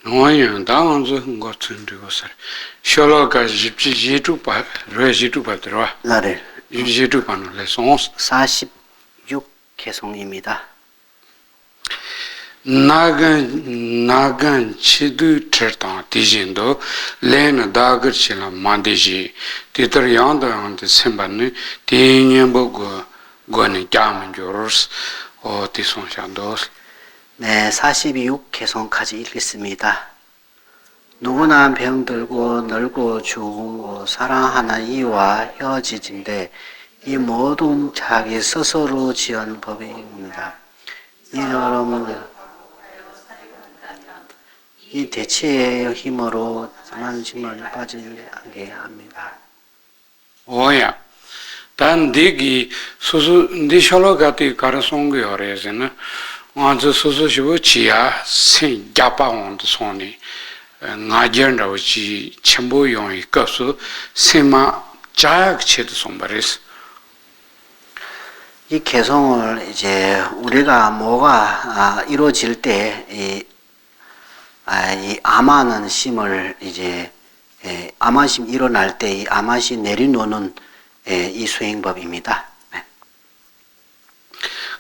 Oya, 다운서 것 같은데 것을 셜로가 지주파 레지주파 들어와. 나를 지주파는 레송스 46 개송입니다. 나간 치두 트르타 디진도 레나 다거치라 만데지 디터양도한테 셈반네 디녀보고 고네 자문조르스 디송샤도스 네, 46 개송까지 읽겠습니다. 누구나 병들고 늙고 죽고 사랑하는 이와 헤어지진데 이 모든 자기 스스로 지은 법입니다. 이 여러분 이 대체의 힘으로 많은 짐을 빠지게 합니다. 오야 단 디기 소소 디셜로가티 가르송게 어레스나 완전 소소시고 지야 신 자파온도 손이 나전라오지 첨보용이 값수 세마 자약체도 손바레스 이 개성을 이제 우리가 뭐가 이루어질 때 이 아마는 심을 이제 아마심 일어날 때 이 아마시 내려놓는 이 수행법입니다.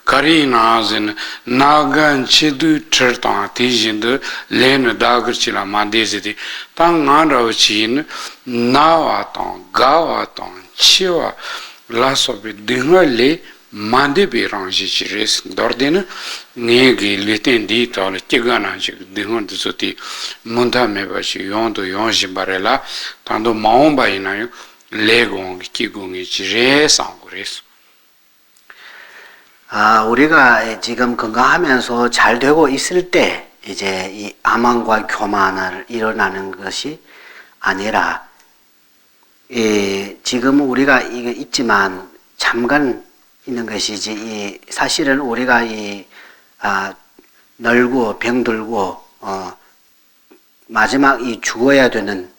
가리나즈는 나간 치두 트르타 티진도 레는 다그치라 만데지디 땅나라오치는 나와탄 가와탄 치와 라소비 등을레 만데베랑지치레스 dorde는 네게 레텐디 tal 찌가나지 등원도서티 문다메바시 용도 용심바레라 단도 마옴바이나요 레공 기공이 지레상고레스 우리가 지금 건강하면서 잘 되고 있을 때 이제 이 아만과 교만을 일어나는 것이 아니라 지금 우리가 이게 있지만 잠깐 있는 것이지 이 사실은 우리가 늙고 병들고 마지막 이 죽어야 되는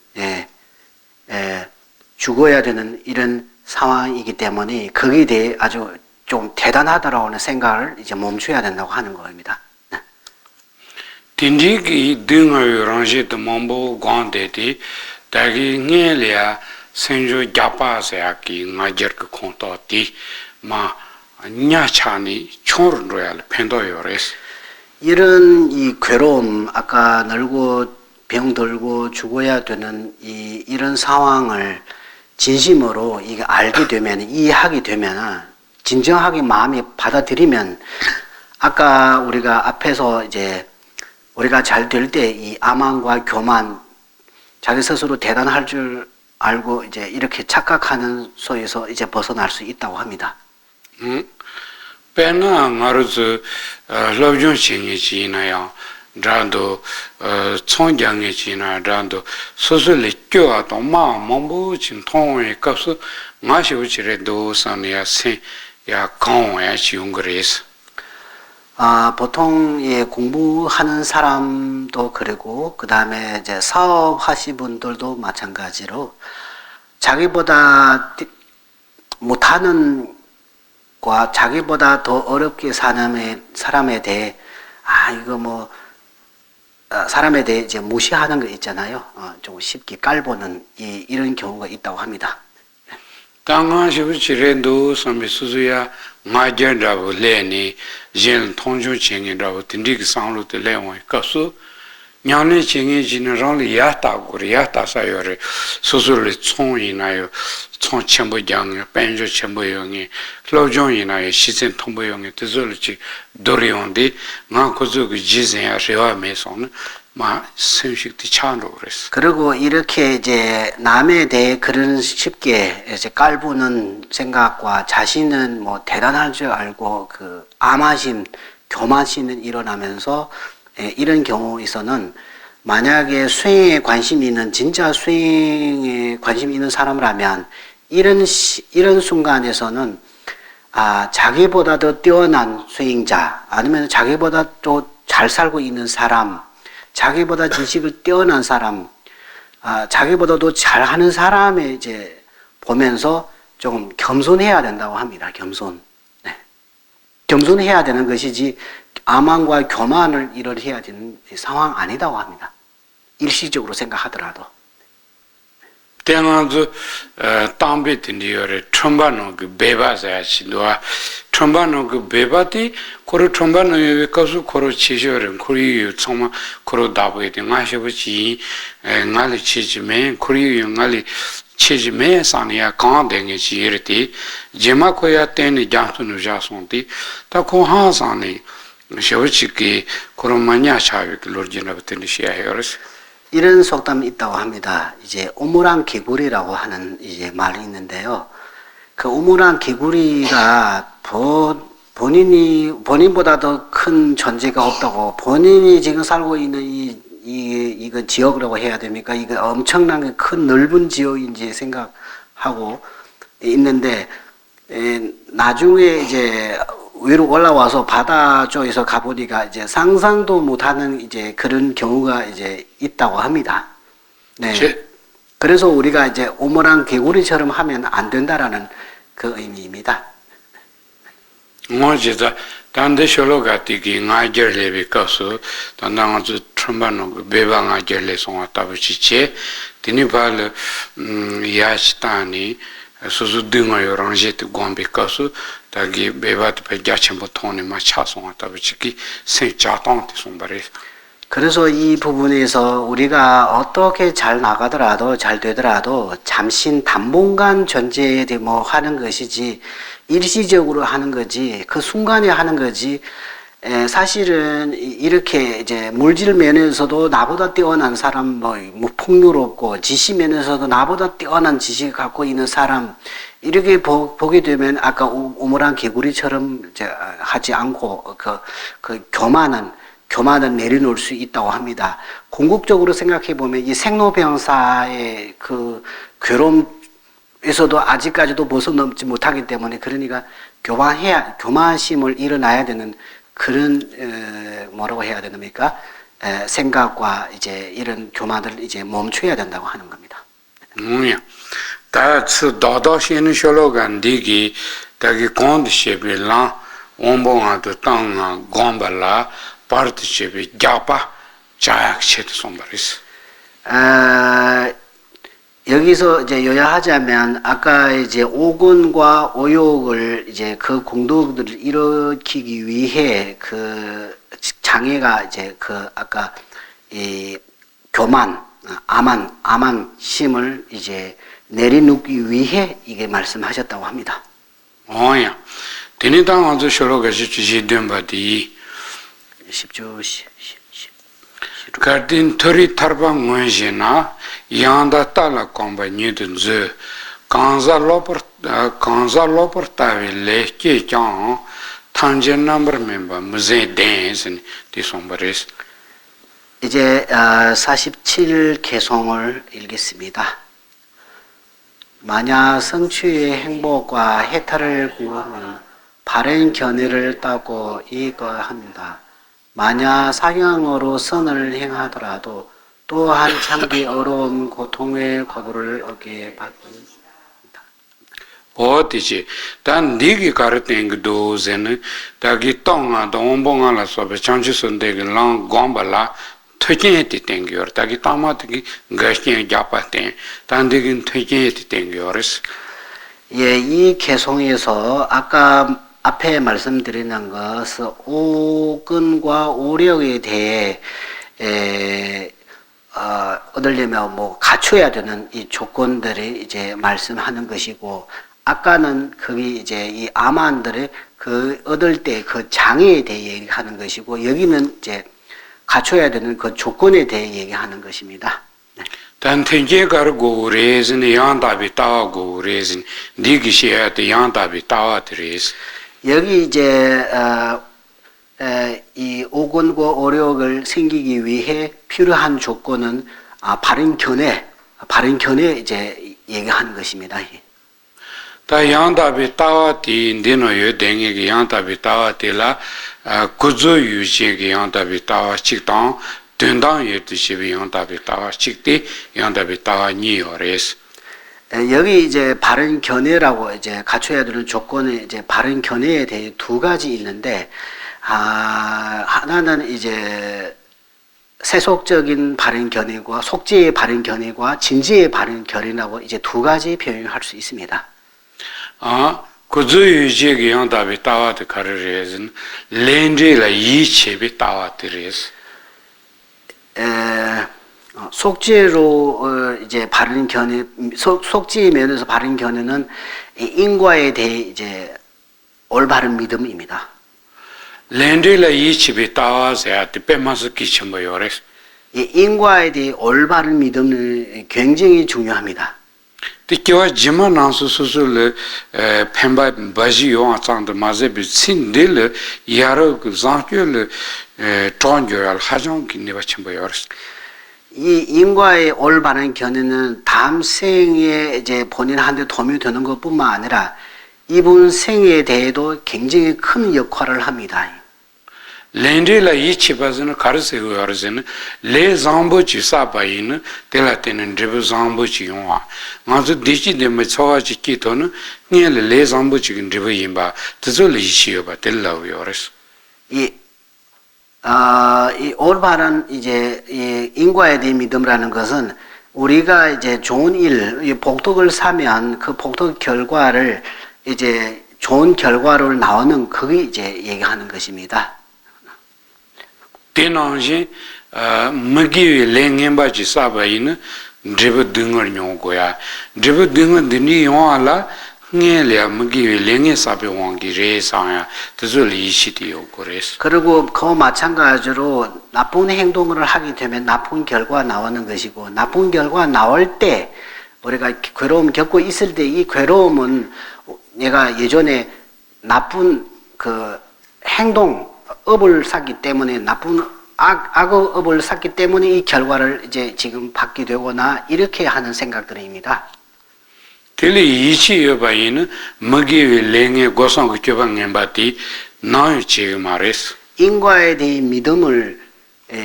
이런 상황이기 때문에 거기에 대해 아주 좀 대단하다라는 생각을 이제 멈춰야 된다고 하는 겁니다. 딘디기 등의 랑제도 mambo 관데디 다기 녜리아 생조 자파세야기 나저크 콘토티 마 냐차니 총로얄 펜도요레스 이런 이 괴로움, 아까 늙고 병들고 죽어야 되는 이런 상황을 진심으로 이게 알게 되면 이해하게 되면 진정하게 마음이 받아들이면 아까 우리가 앞에서 이제 우리가 잘 될 때 이 아만과 교만 자기 스스로 대단할 줄 알고 이제 이렇게 착각하는 소에서 이제 벗어날 수 있다고 합니다. 페나 마르즈 러브존 싱이지나요 라도 총장의 지나 라도 소설이 껴도 마 몸부 진통의 값을 마시우지레도 산이야 야 강화야 쉬운 그래서 보통 공부하는 사람도 그리고 그 다음에 이제 사업하신 분들도 마찬가지로 자기보다 못하는 과 자기보다 더 어렵게 사는 사람에 대해 이거 사람에 대해 이제 무시하는 거 있잖아요. 좀 쉽게 깔보는 이런 경우가 있다고 합니다. 당하시부 지레도 선비수수야 마저라고 레니 젠 통조칭이라고 딘디기 상로도 레원 가수 냐네 칭이 지나랑리 야타고 야타사요레 수수를 총이나요 총 첨부장 벤조 첨부용이 로종이나요 시즌 통부용이 뜻을지 도리온데 나 고즈그 지zen야 세와메선 마 생식티 찬로 그랬어. 그리고 이렇게 이제 남에 대해 그런 쉽게 이제 깔보는 생각과 자신은 뭐 대단할 줄 알고 그 암하심, 교만심은 일어나면서 이런 경우에서는 만약에 수행에 관심이 있는 진짜 수행에 관심이 있는 사람이라면 이런 순간에서는 자기보다 더 뛰어난 수행자 아니면 자기보다 또 잘 살고 있는 사람 자기보다 지식을 뛰어난 사람, 자기보다도 잘하는 사람에 이제 보면서 조금 겸손해야 된다고 합니다. 겸손. 네. 겸손해야 되는 것이지 아만과 교만을 일을 해야 되는 상황 아니다고 합니다. 일시적으로 생각하더라도. 대나주 담배 든디어레 첨바노 그 베바자시도아 첨바노 그 베바티 코로 첨바노 가수 코로 치셔ren 코리 정말 코로 다보에 마셔보지 나리 치지메 코리 나리 치지메 상이야 강댕이 지르티 제마코야 때니 장수누 자송티 타코 하산이 쇼치키 코로마냐 샤비 로르지나부터니 시야해요스 이런 속담이 있다고 합니다. 이제 오물한 개구리라고 하는 이제 말이 있는데요. 그 오물한 개구리가 본인보다 더 큰 존재가 없다고, 본인이 지금 살고 있는 이거 지역이라고 해야 됩니까? 이거 엄청나게 큰 넓은 지역인지 생각하고 있는데, 나중에 이제 위로 올라와서 바다 쪽에서 가보니까 이제 상상도 못하는 이제 그런 경우가 이제 있다고 합니다. 네. 그래서 우리가 이제 오물한 개구리처럼 하면 안 된다라는 그 의미입니다. 뭐지다 단데 쇼로가티기 나이제르레비 가서 단당아주 트럼바노 베방아 제르레송 왔다부치체 디니발 야시타니 소소 등어요 랑제트 곰비카스 다기 베바트 베자쳔보 토니 마차송 왔다부치기 생자동티 송바레. 그래서 이 부분에서 우리가 어떻게 잘 나가더라도 잘 되더라도 잠시 당분간 존재에 뭐 하는 것이지 일시적으로 하는 거지 그 순간에 하는 거지. 사실은 이렇게 이제 물질 면에서도 나보다 뛰어난 사람 뭐 풍요롭고 지식 면에서도 나보다 뛰어난 지식을 갖고 있는 사람 이렇게 보게 되면 아까 오물한 개구리처럼 하지 않고 그 교만은 내려놓을 수 있다고 합니다. 궁극적으로 생각해 보면 이 생로병사의 그 괴로움에서도 아직까지도 벗어넘지 못하기 때문에 그러니까 교만심을 일어나야 되는 그런 뭐라고 해야 됩니까? 생각과 이제 이런 교만을 이제 멈춰야 된다고 하는 겁니다. 다츠 다다시는 쇼로간 디기 다기 콘디셰빌라 온봉아도 땅아 곰발라 파르티셰비 자파 자약체도 손바리스. 여기서 이제 요약하자면 아까 이제 오근과 오욕을 이제 그 공덕들을 일으키기 위해 그 장애가 이제 그 아까 이 교만, 암만심을 이제 내려놓기 위해 이게 말씀하셨다고 합니다. 오야. 디니당 아주 쇼로가 지지된바디 10조 가딘 토리 타르방 원제나 양다 탈라 컴바니든즈 간자로퍼타빌레 케짱 탄젠 넘버 멤버 무제 댄스 디솜버레스. 이제 47개송을 읽겠습니다. 만약 성취의 행복과 해탈을 구하면 바른 견해를 따고 이거합니다. 만약 사경으로 선을 행하더라도 또한 참기 어려운 고통의 거부를 얻게 받습니다. 어디지? 단 니기 가르땡 도제는 다기 똥아 동봉알아서 베창지선데기 랑 곰발라 퇴진했디 땡겨. 다기 따마득이 가시에 잡았대. 단디긴 퇴진했디 땡겨스. 예, 이 개송에서 아까 앞에 말씀드리는 것은 오근과 오력에 대해 얻으려면 뭐 갖춰야 되는 이 조건들이 이제 말씀하는 것이고, 아까는 거기 이제 이 암환들의 그 얻을 때 그 장애에 대해 얘기하는 것이고, 여기는 이제 갖춰야 되는 그 조건에 대해 얘기하는 것입니다. 네. 단텐제 가르고 레진 양답이 따고 레진 니기시야 때 양답이 따와드레스. 여기 이제 이 오건과 오력을 생기기 위해 필요한 조건은 바른 견해 이제 얘기하는 것입니다. 다 양답이 따와디 인디노요 댕에게 양답이 따와디라 구조 유지에게 양답이 따와 직당 된당 예듯이 양답이 따와 직디 양답이 따와 니어레스. 여기 이제 바른 견해라고 이제 갖춰야 되는 조건이 이제 바른 견해에 대해 두 가지 있는데, 하나는 이제 세속적인 바른 견해과 속죄의 바른 견해와 진지의 바른 견해라고 이제 두 가지 표현을 할 수 있습니다. 그저유지의 양답이 따와도 가르래는 렌제라 이체비 따와들이스. 속죄로 이제 바른 견해, 속죄의 면에서 바른 견해는 인과에 대해 이제 올바른 믿음입니다. 렌제라 이체비 따와서야 빼면서 끼쳐뭐 요래스. 인과에 대해 올바른 믿음은 굉장히 중요합니다. 특히와 지만나서 수술 펜바 바지 요한상도 마제비 신딜 야로 그 장교를 전교할 하정 기내가 첨부 요래스. 이 인과의 올바른 견해는 다음 생에 이제 본인한테 도움이 되는 것뿐만 아니라 이분 생에 대해도 굉장히 큰 역할을 합니다. 렌제라 이치바즈는 가르세고 요르즈는 레 잠보치 사바이는 텔라테는 드브 잠보치 용아 맞아 디치데메 처와지 끼토는 니엘 레 잠보치 드브 임바 드졸 이시요바 텔라우 요르스. 이 올바른 이제 이 인과에 대한 믿음이라는 것은 우리가 이제 좋은 일, 복덕을 사면 그 복덕 결과를 이제 좋은 결과로 나오는 그게 이제 얘기하는 것입니다. 대나지 먹이 랭엠바지 사바이는 드브 등을 용고야 드브 등은 드니 용알라 녜려 먹이 랭에 사베 왕기 레사야 드졸 이시디요 고레스. 그리고 그 마찬가지로 나쁜 행동을 하게 되면 나쁜 결과 나오는 것이고 나쁜 결과 나올 때 우리가 괴로움 겪고 있을 때 이 괴로움은 내가 예전에 나쁜 그 행동업을 쌓기 때문에 나쁜 악업을 쌓기 때문에 이 결과를 이제 지금 받게 되거나 이렇게 하는 생각들입니다. 텔리 이치여바이는 먹이 랭에 고성 교방엠바티 나요 지금 말했어. 인과에 대한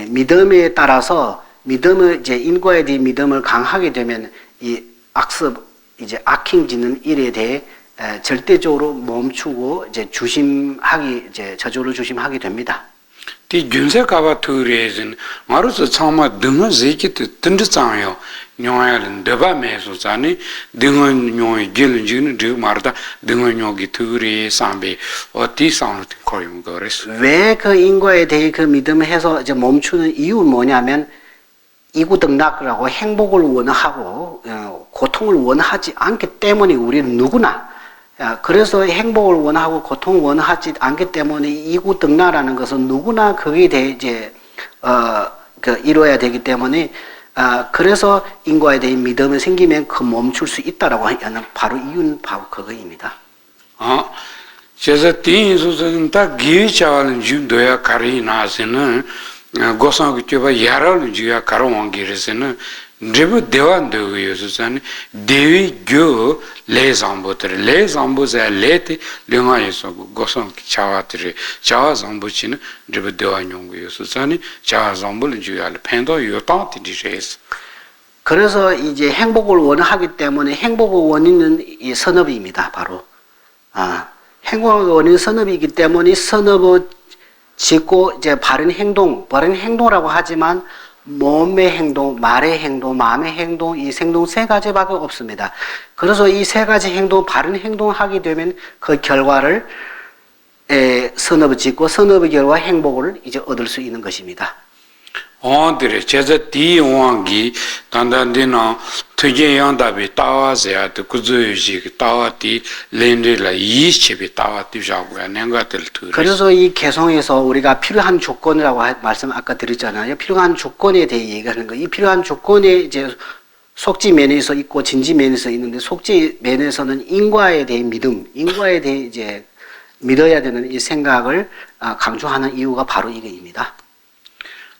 믿음에 따라서 믿음을 이제 인과에 대한 믿음을 강하게 되면 이 악습 이제 악행지는 일에 대해 절대적으로 멈추고 이제 저절로 조심하게 됩니다. 티 균세가바 투레진 마루서 참마 등은 제기트 든드장요 뇽야는 데바메소자니 등은 뇽이 길은지는 드 마르다 등은 뇽이 투레 삼베 어디 상르트 코임 거레스. 왜 그 인과에 대해 그 믿음을 해서 이제 멈추는 이유는 뭐냐면 이구등락이라고 행복을 원하고 고통을 원하지 않기 때문에 우리는 누구나 그래서 행복을 원하고 고통을 원하지 않기 때문에 이구등락이라는 것은 누구나 거기에 대해 이제 이루어야 되기 때문에 그래서 인과에 대한 믿음이 생기면 그 멈출 수 있다라고 하는 바로 이유는 바로 그거입니다. 제가 띵수는 딱 기회차와는 준도야 가리 나서는 고상그 껴봐 야라는 지가 가로왕기에서는 드부 대완도요서는 대위교 레잠보들 레잠보자 레테 령아에서 고상 차와들이 차와잠보치는 드부 대완용고요서는 차와잠보는 지가 팬도 요탄티디제스. 그래서 이제 행복을 원하기 때문에 행복을 원하는 이 선업입니다. 바로 행복을 원하는 선업이기 때문에 선업을 짓고 이제 바른 행동이라고 하지만 몸의 행동, 말의 행동, 마음의 행동, 이 행동 세 가지밖에 없습니다. 그래서 이 세 가지 행동, 바른 행동하게 되면 그 결과를 선업을 짓고 선업의 결과 행복을 이제 얻을 수 있는 것입니다. 오늘의 제자 디왕기 단단디나 투제양답이 따와서야도 그저유식 따와디 렌리라 이십이 따와디자고야 nen가들 들. 그래서 이 개성에서 우리가 필요한 조건이라고 말씀 아까 드렸잖아요. 필요한 조건에 대해 얘기하는 거. 이 필요한 조건에 이제 속지 면에서 있고 진지 면에서 있는데 속지 면에서는 인과에 대해 믿음, 인과에 대해 이제 믿어야 되는 이 생각을 강조하는 이유가 바로 이거입니다.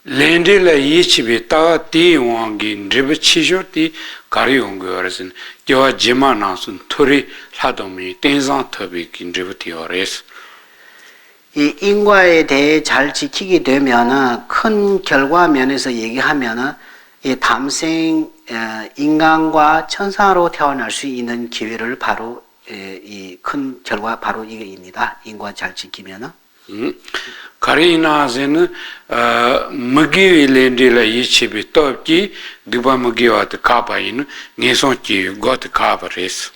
렌리라 이십이 따와디 왕기 드브치쇼티 가리용거르슨 겨와 제마나슨 토리 하도미 땡상 터비긴 드브티어레스. 이 인과에 대해 잘 지키게 되면은 큰 결과 면에서 얘기하면은 이 담생 인간과 천사로 태어날 수 있는 기회를 바로 이 큰 결과 바로 이게입니다. 인과 잘 지키면은. 카리나즈는 먹이 렌디라 이치비 또기 두바 먹이와트 카바인 네손기 고트 카바레스.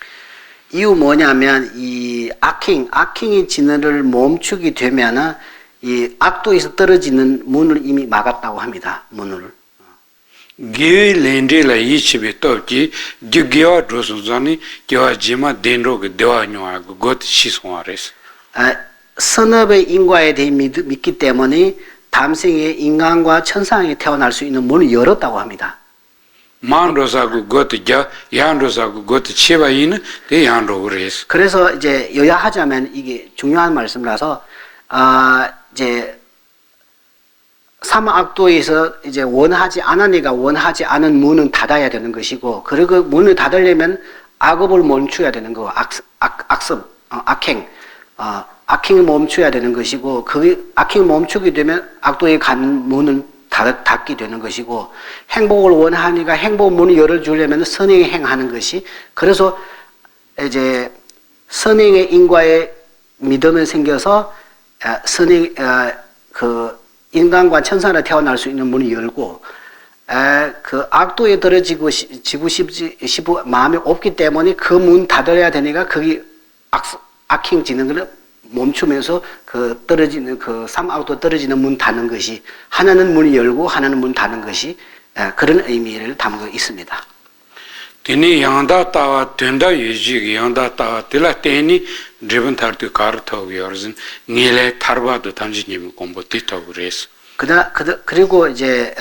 이유 뭐냐면 이 아킹이 진화를 멈추게 되면은 이 악도에서 떨어지는 문을 이미 막았다고 합니다. 문을. 게 렌디라 이치비 또기 기기와 드로스자니 기와지마 덴로그 데와뇨하고 고트 시송아레스. 선업의 인과에 대해 믿기 때문에 담생에 인간과 천상에 태어날 수 있는 문을 열었다고 합니다. 만로사고 고트자 양로사고 고트 치바이는 대양로그레스. 그래서 이제 요약하자면 이게 중요한 말씀이라서 이제 삼악도에서 이제 원하지 않은 문은 닫아야 되는 것이고, 그리고 문을 닫으려면 악업을 멈춰야 되는 거, 악행을 멈춰야 되는 것이고, 그 악행을 멈추게 되면 악도에 간 문은 닫게 되는 것이고, 행복을 원하니까 행복 문을 열어주려면 선행에 행하는 것이, 그래서 이제 선행의 인과에 믿음이 생겨서 인간과 천사로 태어날 수 있는 문을 열고, 그 악도에 떨어지고 싶고 마음이 없기 때문에 그 문 닫아야 되니까 거기 악행 지는 것을 멈추면서 그 떨어지는 그 삼악도 떨어지는 문 닫는 것이, 하나는 문을 열고 하나는 문 닫는 것이 그런 의미를 담고 있습니다. 테니 양다 따와 된다 유지 양다 따와 들라 테니 드리븐 타르트 카르토 위어즈는 니레 타르바도 단지님 공부 티토 그레스. 그리고 이제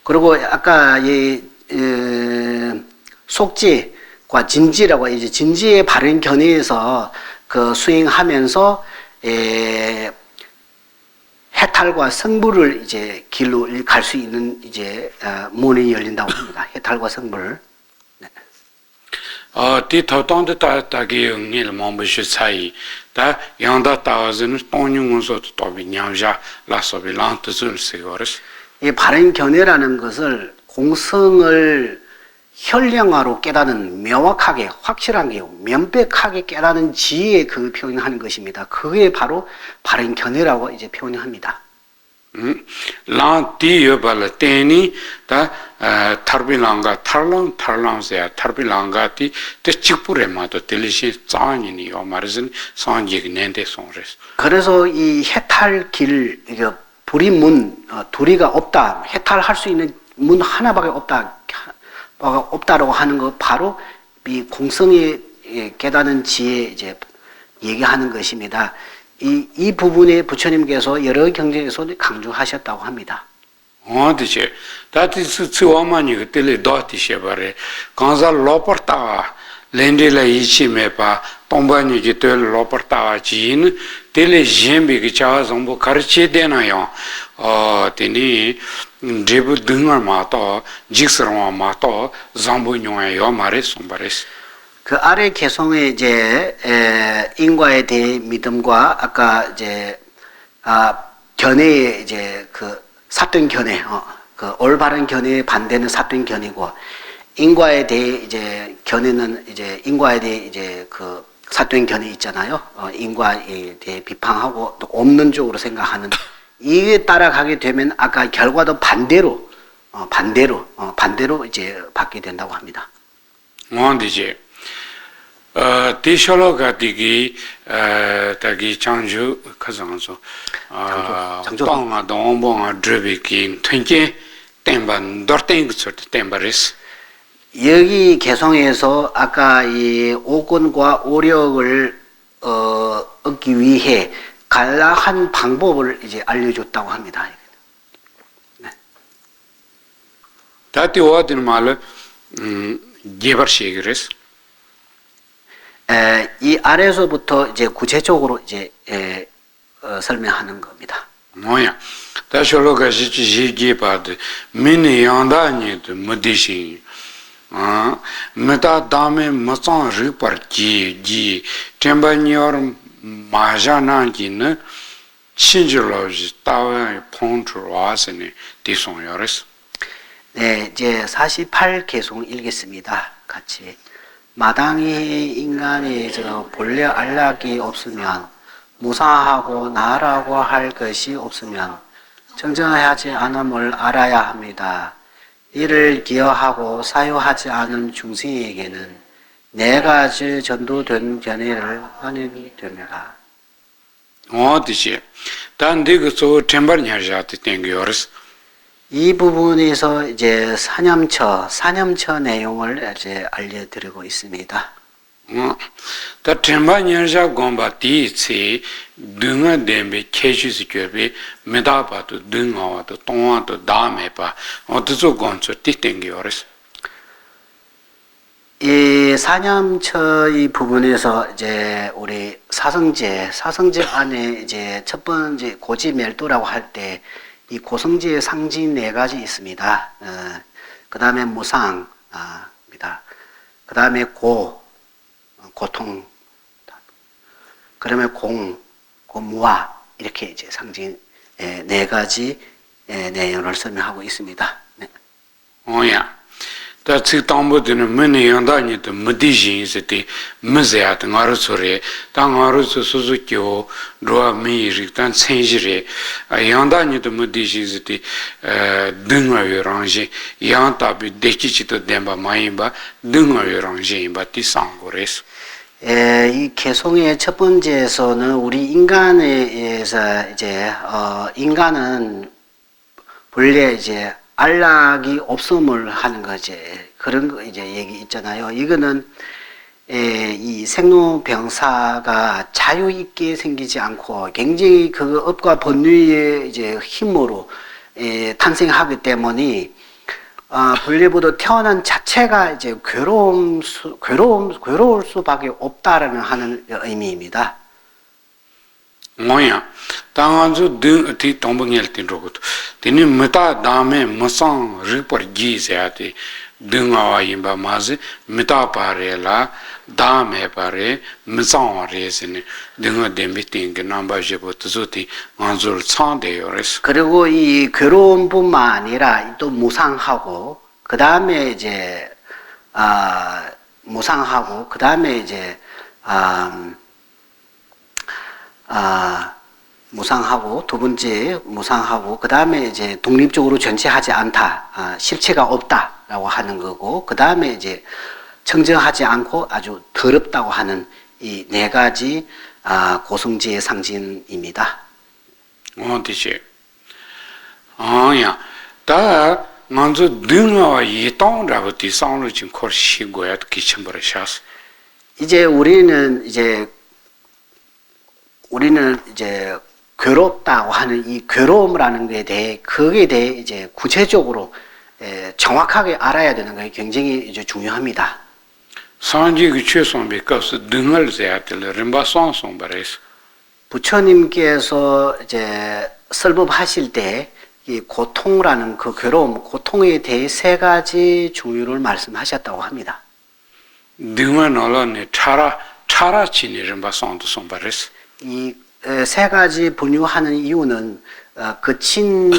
그리고 아까 이 속지과 진지라고 이제 진지의 바른 견해에서 그 수행하면서 해탈과 성불을 이제 길로 갈 수 있는 이제 문이 열린다고 합니다. 해탈과 성불. 네. 티토ton데 따기 응일 몸부시 차이 다 양다 따와즈는 똥용원소 또비 냥자 라소비 란트즈를 세거스. 이 바른 견해라는 것을 공성을 현량화로 깨닫는, 명확하게 확실하게 명백하게 깨닫는 지혜의 그 표현하는 것입니다. 그게 바로 바른 견해라고 이제 표현합니다. 란티여발 테니 다 타르빌랑가 탈랑세야 타르빌랑가티 뜻직부레마도 들리시 짱이니요 말은 상직 낸데 송레스. 그래서 이 해탈길 이거 불이문 도리가 없다, 해탈할 수 있는 문 하나밖에 없다라고 하는 거 바로 이 공성의 깨닫는 지혜 이제 얘기하는 것입니다. 이 부분에 부처님께서 여러 경전에서 강조하셨다고 합니다. 어디지? 다티스 츠와마니 그때를 도티셔바레 간자 로퍼타 렌딜라 이치메파 똥바니 기텔 로퍼타 지인 텔레 젬비 기차 정보 가르치 되나요? 테니 제부 등을 마또 직스러마 마또 잠보뇽에요 말에 손바레스. 그 아래 개성의 이제 인과에 대해 믿음과 아까 이제 견해의 이제 그 사된 견해, 그 올바른 견해의 반대는 사된 견해고, 인과에 대해 이제 견해는 이제 인과에 대해 이제 그 사된 견해 있잖아요. 인과에 대해 비판하고 또 없는 쪽으로 생각하는, 이게 따라가게 되면 아까 결과도 반대로 이제 받게 된다고 합니다. 어디지? 디셜로가 디기 다기 장주 가상서 땅아 동봉아 드비긴 튼게 템반 더땡그서 템바리스. 여기 개성에서 아까 이 오건과 오력을 얻기 위해 간략한 방법을 이제 알려줬다고 합니다. 네. 다티 오아든 말 게버시그레스. 이 아래서부터 이제 구체적으로 이제 설명하는 겁니다. 뭐야? 다셜로가 지지기바드 미니 양다니도 무디신. 메타 다음에 마찬 리퍼지 지 템바니어 마자나기는 신줄로지 따와 폰트로 와서네 디송여레스. 네, 이제 48개송 읽겠습니다. 같이. 마땅히 인간이 본래 안락이 없으면 무상하고 나라고 할 것이 없으면 정정하지 않음을 알아야 합니다. 이를 기여하고 사유하지 않은 중생에게는 네 가지 전도된 견해를 하는 됩니다. 어디지? 단 네그서 템버냐자한테 땡겨어스. 이 부분에서 이제 사념처 내용을 이제 알려드리고 있습니다. 다 템버냐자 곰바티치 등어 뎀베 케슈스께베 메다바도 등어와도 동화도 다메바 어디서 곰서 땡겨어스. 이 사념처 이 부분에서 이제 우리 사성제 안에 이제 첫 번째 고지멸도라고 할 때 이 고성제의 상징 네 가지 있습니다. 그 다음에 무상입니다. 그 다음에 고통, 그러면 고무화 이렇게 이제 상징 네 가지 내용을 설명하고 있습니다. 네. 오야. 다 지tam보드는 문이 연다니도 무디진스티 무제아트 나르소레 당하르소 수수키오 로아미릭단 센지레 연다니도 무디진스티 등어요랑지 양타비 데키치도 뎀바 마임바 등어요랑지임바 티상고레스. 이 개송의 첫 번째에서는 우리 인간에서 이제 인간은 본래 이제 안락이 없음을 하는 거지. 그런 거 이제 얘기 있잖아요. 이거는 이 생로병사가 자유 있게 생기지 않고 굉장히 그 업과 번뇌의 이제 힘으로 탄생하기 때문에 본래부터 태어난 자체가 이제 괴로울 수밖에 없다라는 하는 의미입니다. 뭐야? 당한주 등 동봉일 땐로고 되니 메타 다음에 무상 리퍼기세야티 등아와 임바 마즈 메타 파레라 다음에 파레 무상 레스니 등어 뎀비팅 남바제부 투조티 안줄 창데요레스. 그리고 이 괴로움뿐만 아니라 또 무상하고 그 다음에 이제 무상하고 그 다음에 이제 무상하고 두 번째 무상하고 그 다음에 이제 독립적으로 존재하지 않다, 실체가 없다라고 하는 거고 그 다음에 이제 청정하지 않고 아주 더럽다고 하는 이 네 가지 고성지의 상징입니다. 어디지? 아야, 다 먼저 등어와 이동라고 뒤상으로 지금 거시고야 기침버리셨어. 이제 우리는 괴롭다고 하는 이 괴로움이라는 것에 대해 거기에 대해 이제 구체적으로 정확하게 알아야 되는 것이 굉장히 이제 중요합니다. 산지의 최선비 값을 등을 재야 될 림바송송 바레스. 부처님께서 이제 설법하실 때 이 고통이라는 그 괴로움, 고통에 대해 세 가지 종류를 말씀하셨다고 합니다. 등은 얼른 차라치니 림바송도 송바레스. 이 세 가지 분류하는 이유는 거친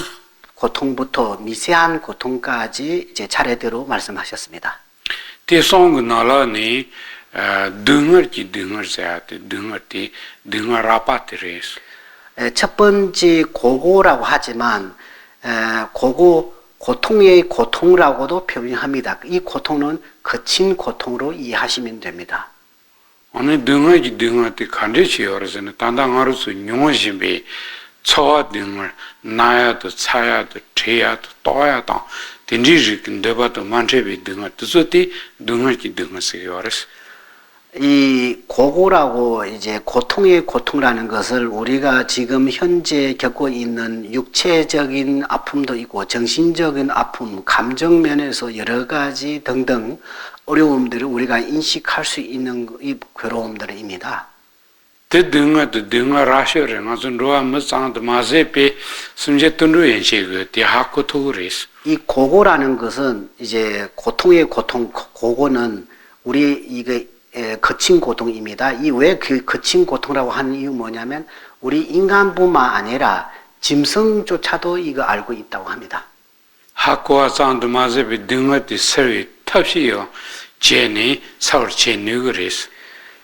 고통부터 미세한 고통까지 이제 차례대로 말씀하셨습니다. 대송은 얼른이 등을 재야 돼. 등을 아파트레스. 첫 번째 고고라고 하지만 고통의 고통이라고도 표현합니다. 이 고통은 거친 고통으로 이해하시면 됩니다. 어느 등을 간제치어서는 단단하로서 용어심이 처와 등을 나야도 차야도 죄야도 또야도 딘지지 근데봐도 만체비 등을 뜻어디 등을 쓰여어서 이 고고라고 이제 고통의 고통이라는 것을 우리가 지금 현재 겪고 있는 육체적인 아픔도 있고 정신적인 아픔, 감정 면에서 여러 가지 등등 어려움들을 우리가 인식할 수 있는 이 괴로움들입니다. 등을 라셔를 가진 로아무 상도 마세페 숨제tun로 연식을 대하고도 그랬어. 이 고고라는 것은 이제 고통의 고통, 고고는 우리 이게 거친 고통입니다. 이 왜 그 거친 고통이라고 하는 이유 뭐냐면 우리 인간뿐만 아니라 짐승조차도 이거 알고 있다고 합니다. 하고와 상도 마세페 등을 서위 탑시요 제니 서울체니 그래서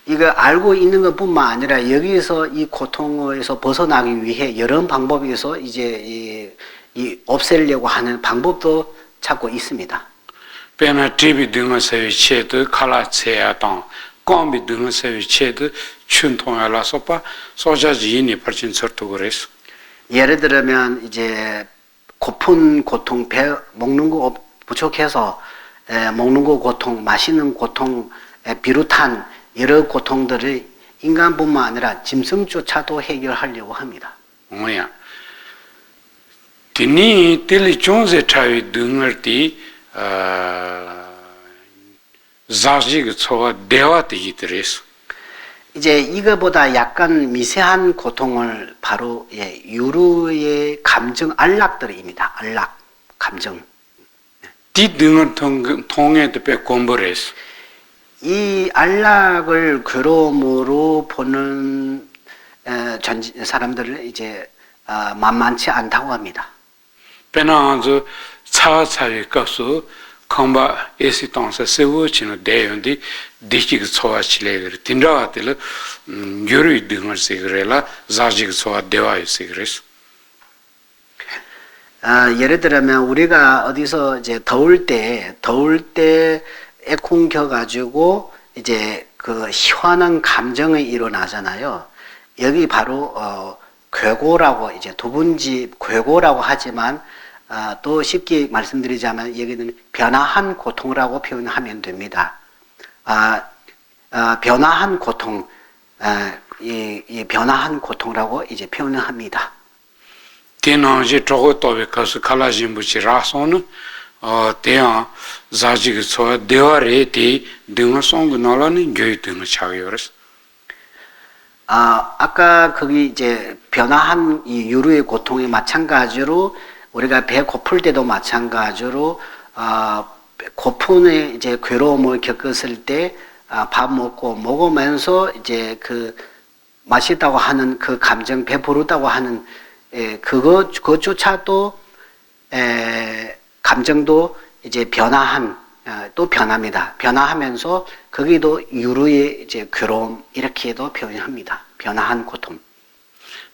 이거 알고 있는 것뿐만 아니라 여기서 이 고통에서 벗어나기 위해 여러 방법에서 이제 이 없애려고 하는 방법도 찾고 있습니다. 페나 TV 등어서 체도 칼라체야당 ቋ미 등어서 체도 춘통야라서파 소자지니 퍼진 서도 그래서 예를 들면 이제 고픈 고통, 배 먹는 거 부족해서 먹는 거 고통, 마시는 고통 비롯한 여러 고통들을 인간뿐만 아니라 짐승조차도 해결하려고 합니다. 뭐야? 디니 텔리 존세 차이 등을띠 자지가 초가 대화되기 들어서 이제 이거보다 약간 미세한 고통을 바로 유루의 감정 안락들입니다. 안락, 감정. 디 등을 통해 때 공부를 했어. 이 안락을 괴로움으로 보는 사람들을 이제 만만치 않다고 합니다. 배나서 차차의 값을 컴바 에시통서 세우치는 대연디 디치가 소아치레를 딘라와들 요리 등을 세그래라 자지가 소아 대화에 세그레스. 예를 들면 우리가 어디서 이제 더울 때 에콩 켜가지고 이제 그 시원한 감정이 일어나잖아요. 여기 바로 괴고라고 이제 두분지 괴고라고 하지만 또 쉽게 말씀드리자면 여기는 변화한 고통이라고 표현하면 됩니다. 변화한 고통, 이 변화한 고통이라고 이제 표현을 합니다. 대나지 저것도 가서 칼라진부치 라손은 대야 자지가 소아 대화레티 등을 송근하라는 교육 등을 차요레스. 아까 거기 이제 변화한 이 유루의 고통에 마찬가지로 우리가 배 고플 때도 마찬가지로 고픈의 이제 괴로움을 겪었을 때 밥 먹으면서 이제 그 맛있다고 하는 그 감정, 배부르다고 하는 그것조차도 감정도 이제 또 변합니다. 변화하면서 거기도 유루의 이제 괴로움 이렇게도 표현합니다. 변화한 고통.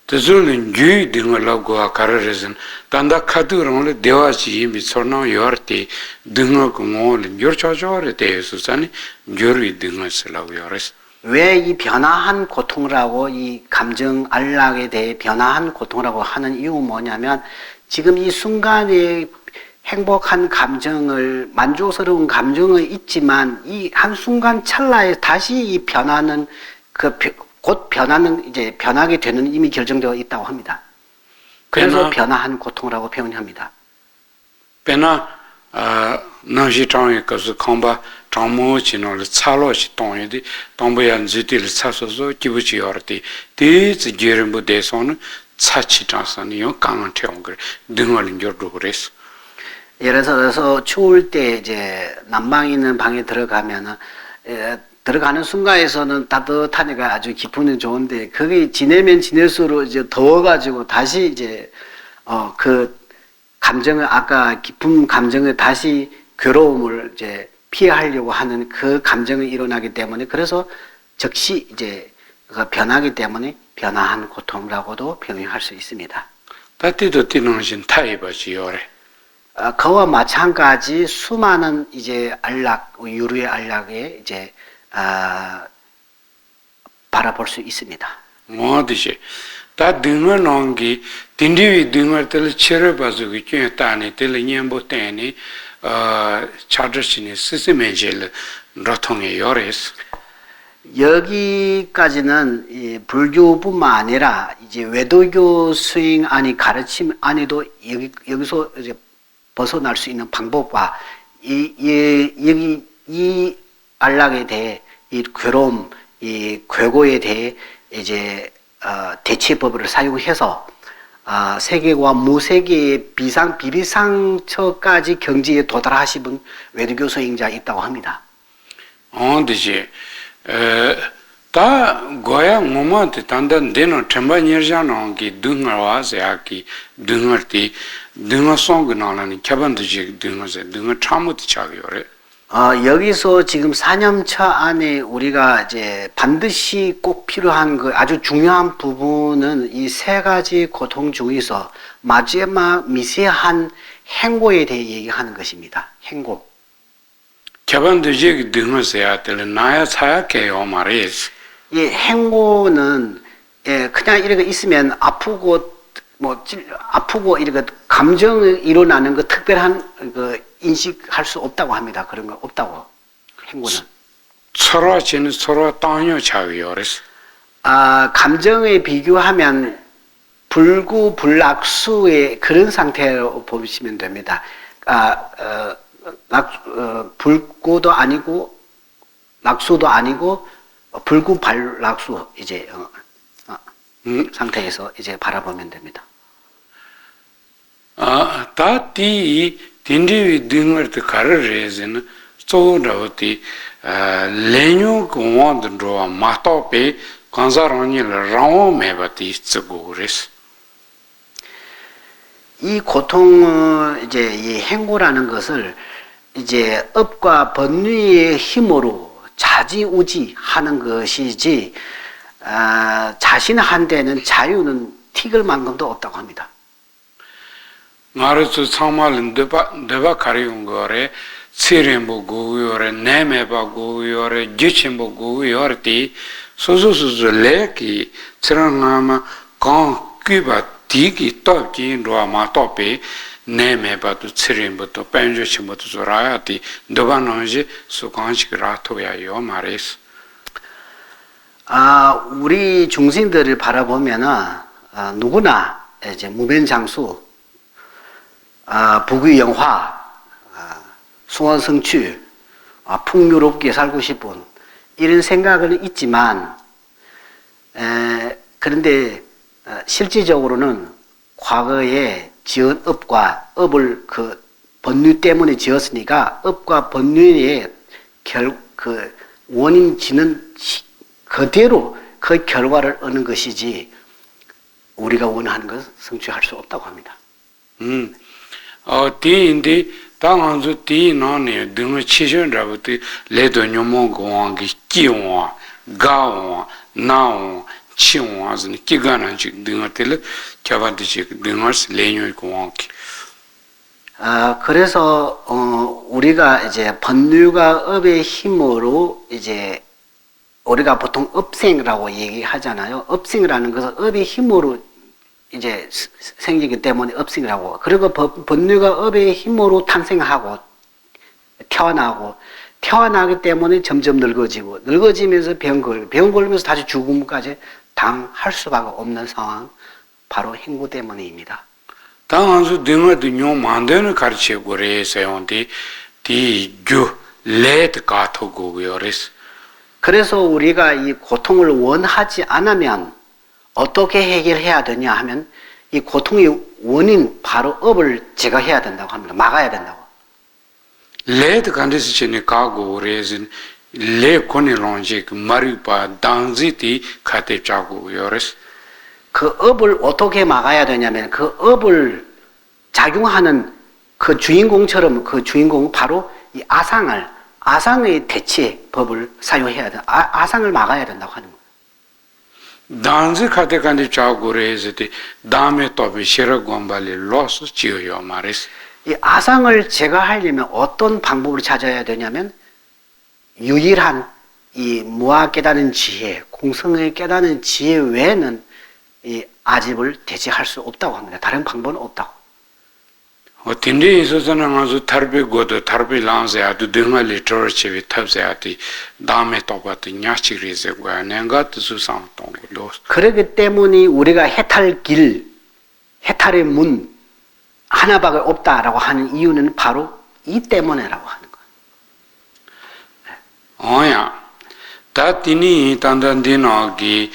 대절은 유의 등을 하고 가르르선 단다 카드랑을 대화지 미소나 요르티 등을 공을 요르차조르 대수산이 유의 등을 쓰라고 요르스. 왜 이 변화한 고통이라고 이 감정 안락에 대해 변화한 고통이라고 하는 이유는 뭐냐면 지금 이 순간에 행복한 감정을 만족스러운 감정은 있지만 이 한순간 찰나에 다시 이 변하는 곧 변하는 이제 변하게 되는 이미 결정되어 있다고 합니다. 그래서 변화한 고통이라고 표현합니다. 배나 나시 장에 가서 컴바 장모 진을 차로시 동에디 동부연 지딜 차서서 기부지 어디 대지 제름부 대선은 차치 장선이요 강한 태용 그래 등을 겨루 그랬어. 예를 들어서 추울 때 이제 난방 있는 방에 들어가면은 들어가는 순간에서는 따뜻하니까 아주 기분이 좋은데 거기 지내면 지낼수록 이제 더워가지고 다시 이제 그 감정을 아까 깊은 감정을 다시 괴로움을 이제 피하려고 하는 그 감정이 일어나기 때문에 그래서 즉시 이제 변하기 때문에 변화한 고통이라고도 표현할 수 있습니다. 따티도 뛰는신 타입이지요래. 그와 마찬가지 수많은 이제 안락 유루의 안락에 이제 바라볼 수 있습니다. 뭐듯이 다 등을 넣은기 딘디위 등을 들 치러봐서 그 따니 들 년보 때니 차저신이 스스메젤 로통에 요레스. 여기까지는 이 불교뿐만 아니라 이제 외도교 수행안이 가르침 안에도 여기서 이제 벗어날 수 있는 방법과 이 안락에 대해 이 괴로움, 이 괴고에 대해 이제 대체법을 사용해서 세계와 무세계의 비비상처까지 경지에 도달하신 외도교 수행자 있다고 합니다. 어디지? 다 고야 몸한테 단단 되는 템바니르잖아. 기 등을 와서야기 등을 띠 등을 송근하는 캐반드지 등을 참못 차기요래. 여기서 지금 4년차 안에 우리가 이제 반드시 꼭 필요한 그 아주 중요한 부분은 이 세 가지 고통 중에서 마지막 미세한 행고에 대해 얘기하는 것입니다. 행고. 개반도지 등어서야 될 나야 차야게요 말이스. 이 행고는 그냥 이렇게 있으면 아프고 아프고 이렇게 감정이 일어나는 그 특별한 그 인식할 수 없다고 합니다. 그런 거 없다고. 행고는. 서로는 서로 땅요 차위요레스. 감정에 비교하면 불구불락수의 그런 상태로 보시면 됩니다. 불구도 아니고 낙수도 아니고 불구발락수 이제 상태에서 이제 바라보면 됩니다. 다티 딘디위 등어트 가르레즈는 소라오티 레뉴 공원드로 마토페 간사랑일 라오메바티 쓰고레스. 이 고통은 이제 이 행고라는 것을 이제 업과 번뇌의 힘으로 좌지우지하는 것이지 자신한테는 자유는 티끌만큼도 없다고 합니다. 나르스 상말은 데바 가리운 거래 치рем보 고요래 내메바 고요래 지침보 고요르티 소소소소 레키 트랑나마 강 귀바 디기 떡기 로마 토페 내메바도 치렘부터 뺀조침부터 조라야티 도바노지 수강식라토야요 말이스. 우리 중생들을 바라보면은 누구나 이제 무변장수, 부귀영화, 소원성취, 풍요롭게 살고 싶은 이런 생각은 있지만 그런데 실질적으로는 과거에 지은 업과 업을 그 번뇌 때문에 지었으니까 업과 번뇌의 그 원인 지는 그대로 그 결과를 얻는 것이지 우리가 원하는 것을 성취할 수 없다고 합니다. 디인데 당한주 디나네 등을 치셔라부터 레도뇨모 공항기 끼용와 가와 나와 치용와즈니 기가난지 등을들 켜바듯이 등을스 레뇨이 공항기. 그래서 우리가 이제 번뇌가 업의 힘으로 이제 우리가 보통 업생이라고 얘기하잖아요. 업생이라는 것은 업의 힘으로 이제 생기기 때문에 업생이라고. 그리고 번뇌가 업의 힘으로 탄생하고 태어나기 때문에 점점 늙어지면서 병 걸리면서 다시 죽음까지 당할 수밖에 없는 상황, 바로 행고 때문입니다. 당한수 등어도 용 만드는 가르치고 그래서온데 디규 레드 가토고 그래서. 그래서 우리가 이 고통을 원하지 않으면 어떻게 해결해야 되냐 하면 이 고통의 원인 바로 업을 제거해야 된다고 합니다. 막아야 된다고. 레드 간데스 전에 가고 그래서 레 코니론지 그 마리바 당지티 카테자고 그래서. 그 업을 어떻게 막아야 되냐면 그 업을 작용하는 그 주인공처럼 그 주인공은 바로 이 아상의 대체법을 사용해야 돼. 아상을 막아야 된다고 하는 거예요. 당지 카테간데 자고 그래서 다음에 또 비시라고발리 로스 지어요 말이스. 이 아상을 제거하려면 어떤 방법을 찾아야 되냐면 유일한 이 무아 깨닫는 지혜, 공성을 깨닫는 지혜 외에는 이 아집을 대체할 수 없다고 합니다. 다른 방법은 없다고. 딘데 있어서는 아주 탈배고도 탈배랑세아도 등을 리터처에 탑세아티 다음에 또 봤더 냐치리세고야 내가 뜻수상 동로. 그렇기 때문에 우리가 해탈의 문 하나밖에 없다라고 하는 이유는 바로 이 때문에라고 하는 거예요. 다티니 단단디나기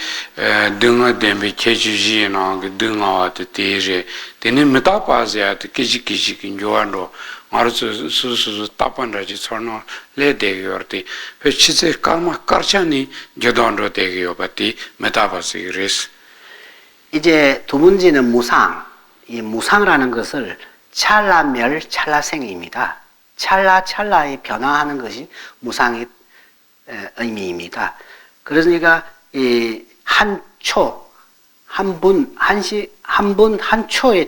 등어 뎀베 케주지나기 등어와트 테제 테니 메타파세아트 키지키지킨 조안로 마르스 수수 타판라지 소노 레데요르티 페치세 카마 카르차니 조던로 데기요바티 메타파시리스. 이제 두 번째는 무상. 이 무상이라는 것을 찰나멸 찰나생입니다. 찰나찰나에 변화하는 것이 무상의 의미입니다. 그러니까 이 한 초, 한 분, 한 분, 한 초에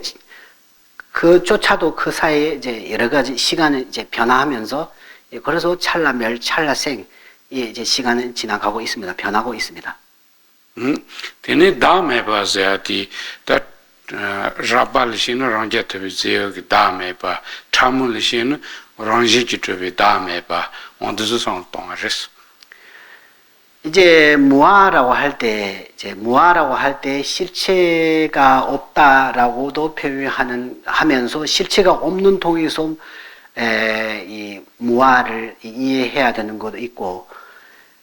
그조차도 그 사이에 이제 여러 가지 시간을 이제 변화하면서 그래서 찰나멸, 찰나생 이제 시간은 지나가고 있습니다. 변하고 있습니다. 되네 다음에 봐서야지 다 라발시는 랑제트비지역 다음에 봐 참물시는 랑제트비 다음에 봐 언제서 동아res 이제 무아라고 할 때 실체가 없다라고도 하면서 실체가 없는 통해서 이 무아를 이해해야 되는 것도 있고,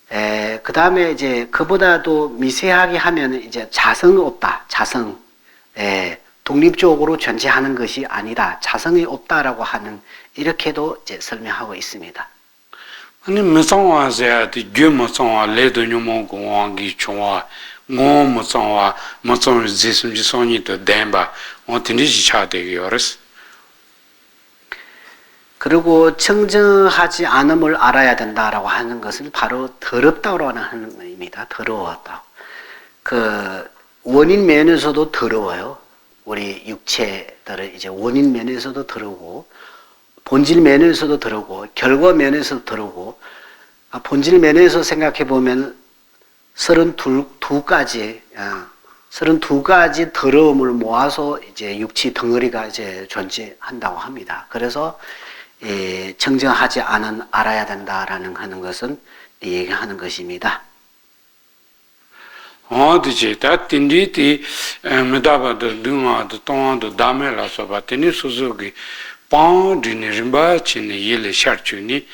그 다음에 이제 그보다도 미세하게 하면 이제 자성이 없다, 자성, 독립적으로 존재하는 것이 아니다, 자성이 없다라고 하는 이렇게도 이제 설명하고 있습니다. 아니 무상화세야 뒤 무상화 레도뉴모 공왕기 총화 뭐 무상화 무상 지심지 소니도 댐바 어떤지 차대기어스. 그리고 청정하지 않음을 알아야 된다라고 하는 것은 바로 더럽다고 하는 의미입니다. 더러웠다. 그 원인 면에서도 더러워요. 우리 육체들은 이제 원인 면에서도 더러우고 본질 면에서도 더러우고 결과 면에서도 더러우고 본질 면에서 생각해 보면 32가지 더러움을 모아서 이제 육체 덩어리가 이제 존재한다고 합니다. 그래서 정정하지 않은 알아야 된다라는 하는 것은 얘기하는 것입니다. 어디지 다 틴디티 메다바도 등아도 동아도 다메라서 바테니 수수기 빵디니림바 치니 일레 샤르추니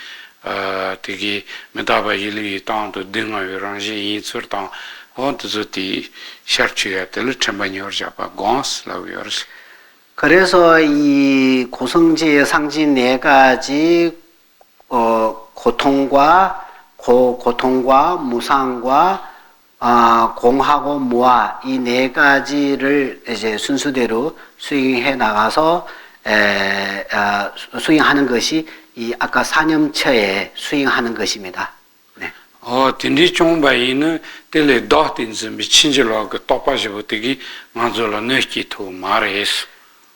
되게 메다바 일이 땅도 등아요랑지 인서당 어디서티 샤르추야 될 첨바니어자바 곤스라우여스. 그래서 이 고성지의 상징 네 가지 고통과 무상과 공하고 무아 이 네 가지를 이제 순수대로 수행해 나가서 수행하는 것이 이 아까 사념처에 수행하는 것입니다. 네. 딘디 총바이는 텔레 도틴즈 미친절로 그 똑바시부터기 만절로 느끼토 말해스.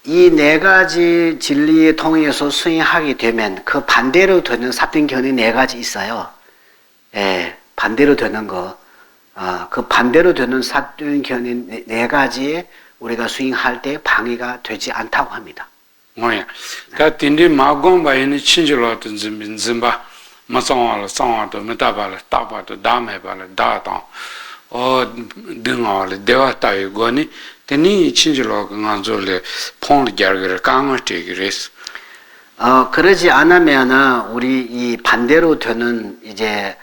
이 네 가지 진리에 통해서 수행하게 되면 그 반대로 되는 사등견이 네 가지 있어요. 반대로 되는 거. 그 반대로 되는 사등견이 네 가지에 우리가 수행할 때 방해가 되지 않다고 합니다. 뭐야? 다 딘디 마공바이는 친절로든지 민진바 마상와로 상와도 메다발로 따바도 다메발로 다당 등어를 대화타이 거니 테니 친절로 간절레 폰을 겨르게 강을 되기레스. 그러지 않으면은 우리 이 반대로 되는 이제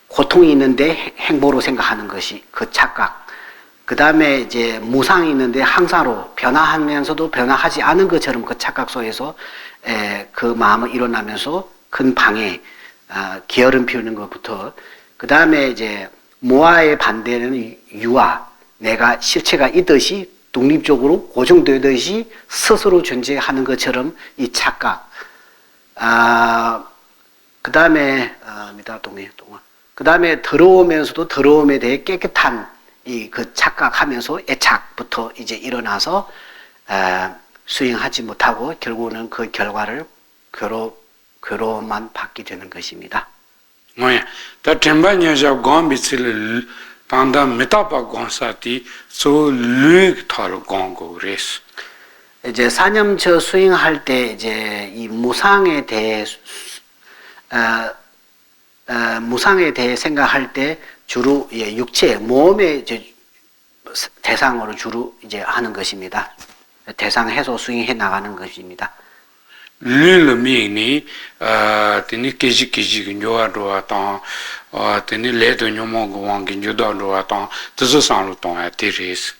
고통이 있는데 행보로 생각하는 것이 그 착각. 그 다음에 이제 무상이 있는데 항사로 변화하면서도 변화하지 않은 것처럼 그 착각 속에서 그 마음을 일어나면서 큰 방해, 게으름 피우는 것부터 그 다음에 이제 모아의 반대는 유아, 내가 실체가 있듯이 독립적으로 고정되듯이 스스로 존재하는 것처럼 이 착각. 그 다음에 그 다음에 더러우면서도 더러움에 대해 깨끗한 이 그 착각하면서 애착부터 이제 일어나서 수행하지 못하고 결국은 그 결과를 괴로움만 받게 되는 것입니다. 뭐야? 다 템바냐자 곰비실 단다 메타바 곰사티 소르 타로 곰고레스. 이제 사념처 수행할 때 이제 이 무상에 대해 생각할 때 주로 육체, 몸의 이제 대상으로 주로 이제 하는 것입니다. 대상 해소 수행해 나가는 것입니다. 르르미니 테니 계지계지 뇨아로아타 테니 레도 뇨모고 왕기 뇨도로아타 뜻상으로 동아 티리스.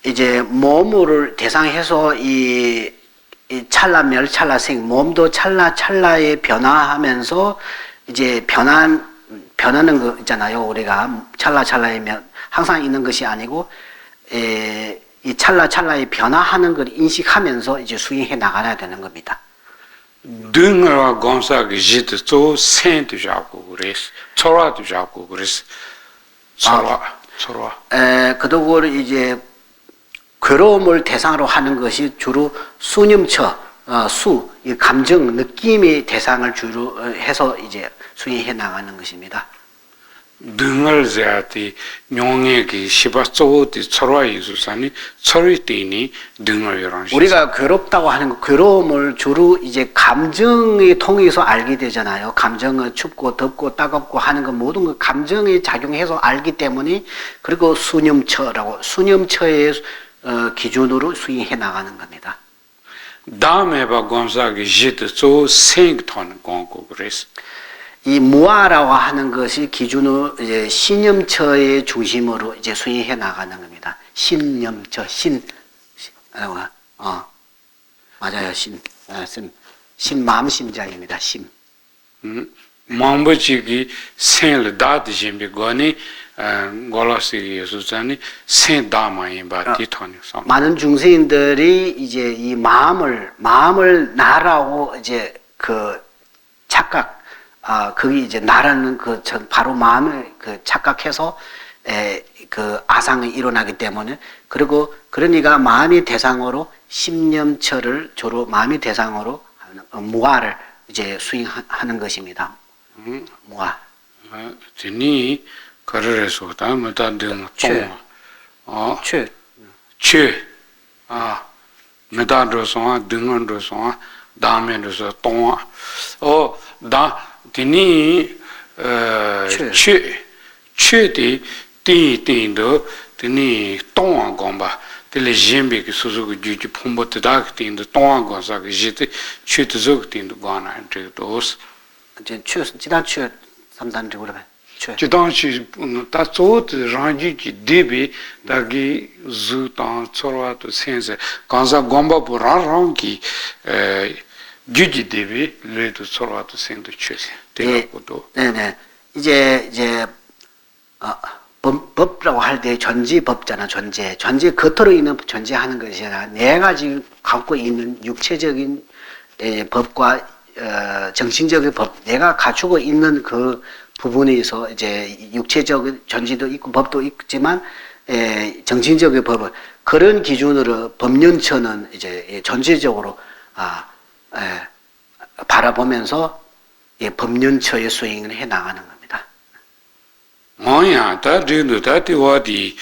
이제 몸을 대상해서 이 찰나멸 찰나생 몸도 찰나찰나에 변화하면서 이제 변하는 거 있잖아요. 우리가 찰나찰나이면 항상 있는 것이 아니고 이 찰나찰나의 변화하는 걸 인식하면서 이제 수행해 나가야 되는 겁니다. 등을 검사기 지도 또 생도 잡고 그랬어. 철화도 잡고 그랬어. 철화. 그동안 이제 괴로움을 대상으로 하는 것이 주로 수념처, 이 감정, 느낌의 대상을 주로 해서 이제 수행해 나가는 것입니다. 등을 제한테 용액이 시바소티 철화 이수산이 철이되니 등을 이런 우리가 괴롭다고 하는 거, 괴로움을 주로 이제 감정에 통해서 알게 되잖아요. 감정은 춥고 덥고 따갑고 하는 거 모든 거 감정에 작용해서 알기 때문에 그리고 수념처의 기준으로 수행해 나가는 겁니다. 다음에 봐 검사기 지도 또 생토는 공고 그랬어. 이 무아라고 하는 것이 기준으로 이제 신념처의 중심으로 이제 수행해 나가는 겁니다. 신념처, 맞아요, 신 마음 심장입니다. 심. 망버지기 생을 다드심비 거니 골라시 예수자니 생다마인 바티 토니 상. 많은 중생인들이 이제 이 마음을 나라고 이제 그 착각. 그게 이제 나라는 바로 마음을 착각해서, 그 아상이 일어나기 때문에, 그리고, 그러니까 마음의 대상으로, 심념처를 주로 마음의 대상으로 무아를 이제 수행하는 것입니다. 무아. 드니, 그래서 다음에 다 등, 메다로서, 등은로서, 다음에로서, 드니 최디 띵띵도 드니 동안공바 텔레잼비 수수고 주지 폼보트다 띵도 동안공사가 지때 최트적 띵도 관아 저도스 이제 지단 3단 적으로 지단시 다소트 란지지 데비 다기 주탄 초라도 센세 간사 공바 보라랑기 주지 데비 레도 초라도 센도 최세 되고도 네네 이제 법이라고 할 때 전지법잖아. 전제 겉으로 있는 전제하는 것이 아니라 내가 지금 갖고 있는 육체적인 법과 정신적인 법, 내가 갖추고 있는 그 부분에서 이제 육체적인 전지도 있고 법도 있지만 정신적인 법을 그런 기준으로 법륜처는 이제 전체적으로 바라보면서 법륜처의 수행을 해 나가는 겁니다. 뭐야, 다들 다티와디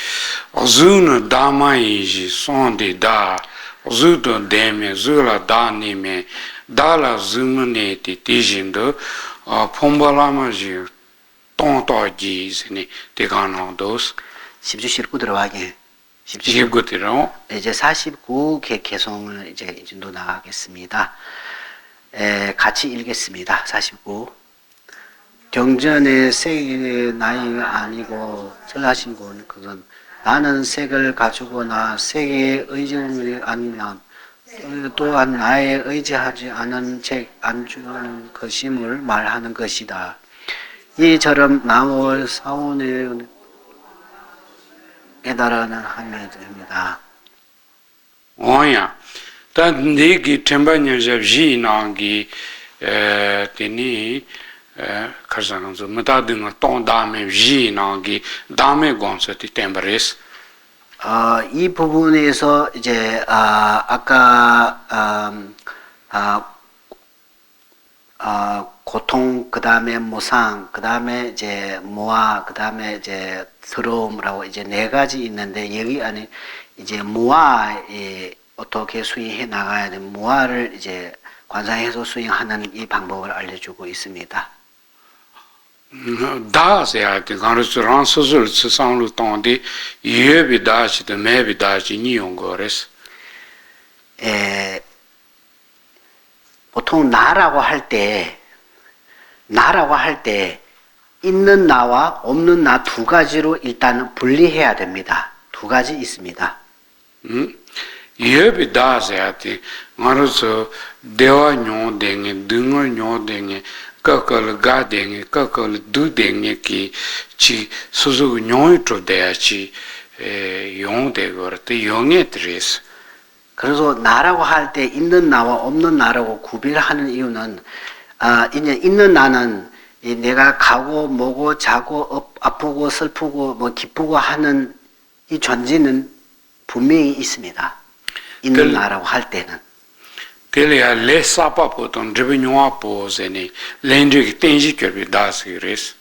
어즈는 다마이지 손데다 어즈도 데메 줄라 다니메 달라 즈문네티 티진도 폼발라마지 똥토지스니 대가노도스 19 들어가게 19 들어 이제 49 개성을 이제 인도 나가겠습니다. 같이 읽겠습니다. 49 경전의 색이 나이가 아니고 절하신 분 그건 나는 색을 가지고 나 색에 의지를 아니면 또한 나의 의지하지 않은 책 안주는 것임을 말하는 것이다. 이처럼 나무 사원에 깨달아는 하면 됩니다. 뭐야, 다 네기 템바냐자 지나기 테니 가상서 메다드가 똥 다음에 지나기 다음에 건서티 템버레스 이 부분에서 이제 아까 고통 그다음에 무상 그다음에 이제 무아 그다음에 이제 서러움이라고 이제 네 가지 있는데 여기 안에 이제 무아에 어떻게 수행해 나가야 돼 무아를 이제 관상해서 수행하는 이 방법을 알려주고 있습니다. 다세야티 간르스랑 소설 스상루 똥디 예비다시데 메비다시 니용거레스 보통 나라고 할 때 있는 나와 없는 나 두 가지로 일단 분리해야 됩니다. 두 가지 있습니다. 예비다세야티 간르스 대화 뇽댕에 등을 뇽댕에 까까를 가댕에 까까를 두댕에 키 치 소소 뇽이 쪼대야치 용되고 또 용에 들어있어. 그래서 나라고 할 때 있는 나와 없는 나라고 구별하는 이유는 이제 있는 나는 내가 가고 뭐고 자고 아프고 슬프고 뭐 기쁘고 하는 이 존재는 분명히 있습니다. 있는 나라고 할 때는. 그래야 레사파 보통 드비뇽아 보세니 렌드기 땡지결비 다스 그래서.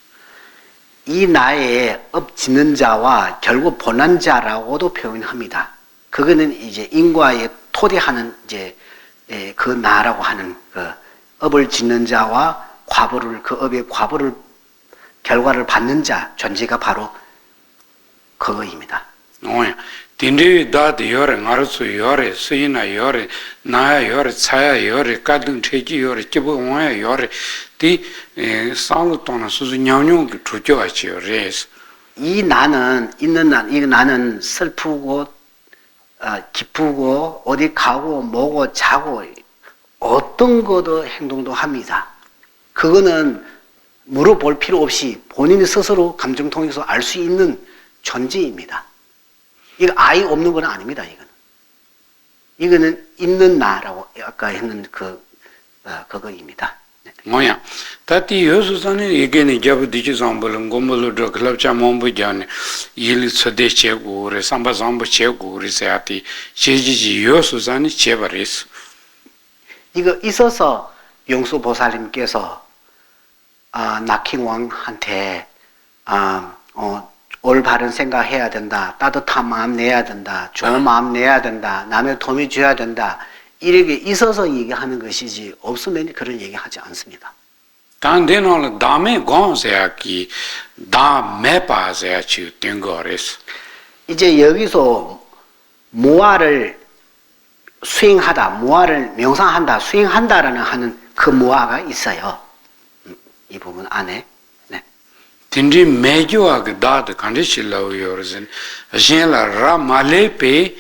이 나에 엎지는 자와 결국 본한 자라고도 표현합니다. 그거는 이제 인과에 토대하는 이제 그 나라고 하는 그 업을 짓는 자와 과보를 그 업의 과보를 결과를 받는 자 존재가 바로 그거입니다. 오야 딘디 다드 요래 알수 요래 쓰이나 요래 나야 요래 차야 요래 가등 체지 요래 기부 오야 요래 디 상로 돈은 수수 냐뇽 주저하지 요래스. 이 나는 있는 이 나는 슬프고 기쁘고 어디 가고 뭐고 자고 어떤 것도 행동도 합니다. 그거는 물어볼 필요 없이 본인이 스스로 감정 통해서 알 수 있는 존재입니다. 이거 아예 없는 건 아닙니다. 이거는 있는 나라고 아까 했는 그거입니다. 뭐야? 다티 요소산에 이게는 잡디지 상벌은 고물로 클럽자 몸부잖아. 일 서대체고 그래 삼바삼바 체고 그래서야티 제지지 요소산이 제발했어. 이거 있어서 용수 보살님께서 낙킹 왕한테 올바른 생각해야 된다. 따뜻한 마음 내야 된다. 좋은 마음 내야 된다. 남의 도움이 줘야 된다. 이렇게 있어서 얘기하는 것이지 없으면 그런 얘기하지 않습니다. 단데는 다음에 공세야기 다음에 봐서야 지된 거랬어. 이제 여기서 무아를 수행하다, 무아를 명상한다, 수행한다라는 하는 그 무아가 있어요. 이 부분 안에. 네. 딘디 매교하게 다드 간디실라고 요르진 신라 라말레페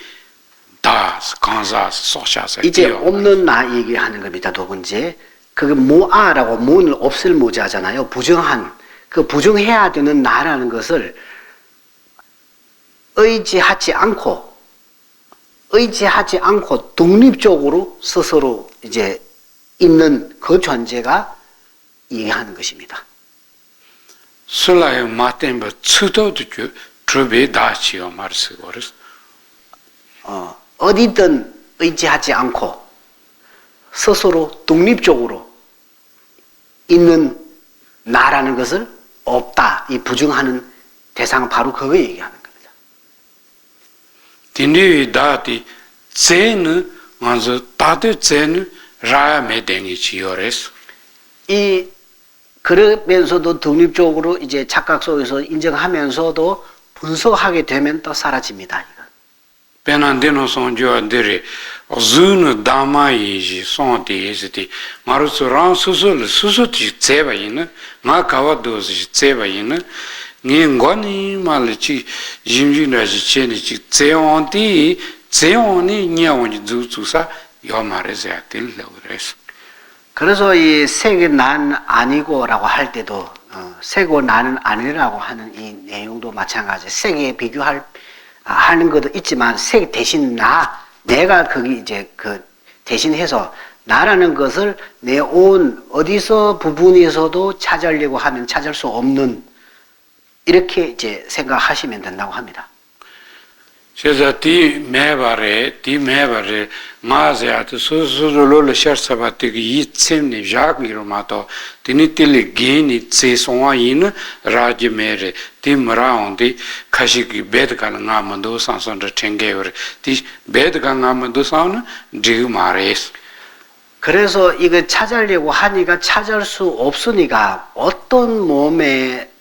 다스 간사스 소샤스. 이제 없는 나 얘기하는 겁니다. 두 번째. 그게 무아라고 무는 없을 무자잖아요. 부정한 그 부정해야 되는 나라는 것을 의지하지 않고 독립적으로 스스로 이제 있는 그 존재가 얘기하는 것입니다. 슬라요 마템바 추도도 주베 다치요 말스고르스. 어디든 의지하지 않고 스스로 독립적으로 있는 나라는 것을 없다. 이 부정하는 대상은 바로 그거 얘기하는 겁니다. 딘디 다티 제는 먼저 다들 제는 라야메 댕이지요레스. 이 그러면서도 독립적으로 이제 착각 속에서 인정하면서도 분석하게 되면 또 사라집니다. 페난데노 손조안데레 즈누 다마이지 손데이스티 마루스랑 수수티 제바이는 나 가와도스 제바이는 닌고니 말치 짐진라지 체니치 제온이 냐온이 주주사 요마레자 딜레그레스. 그래서 이 세계 난 아니고라고 할 때도 세고 나는 아니라고 하는 이 내용도 마찬가지. 세계에 비교할 하는 것도 있지만 세 대신 내가 거기 이제 그 대신해서 나라는 것을 내 온 어디서 부분에서도 찾으려고 하면 찾을 수 없는 이렇게 이제 생각하시면 된다고 합니다. 그래서 디 매바레 마제아트 소소로로 셔서바티기 이쯤니 자기로마도 디니틸리 게니 제송아인 라지메레 디므라온디 카시기 베드간 나만도 산선데 챙게요레 디 베드간 나만도 산은 지마레스. 그래서 이거 찾으려고 하니까 찾을 수 없으니까 어떤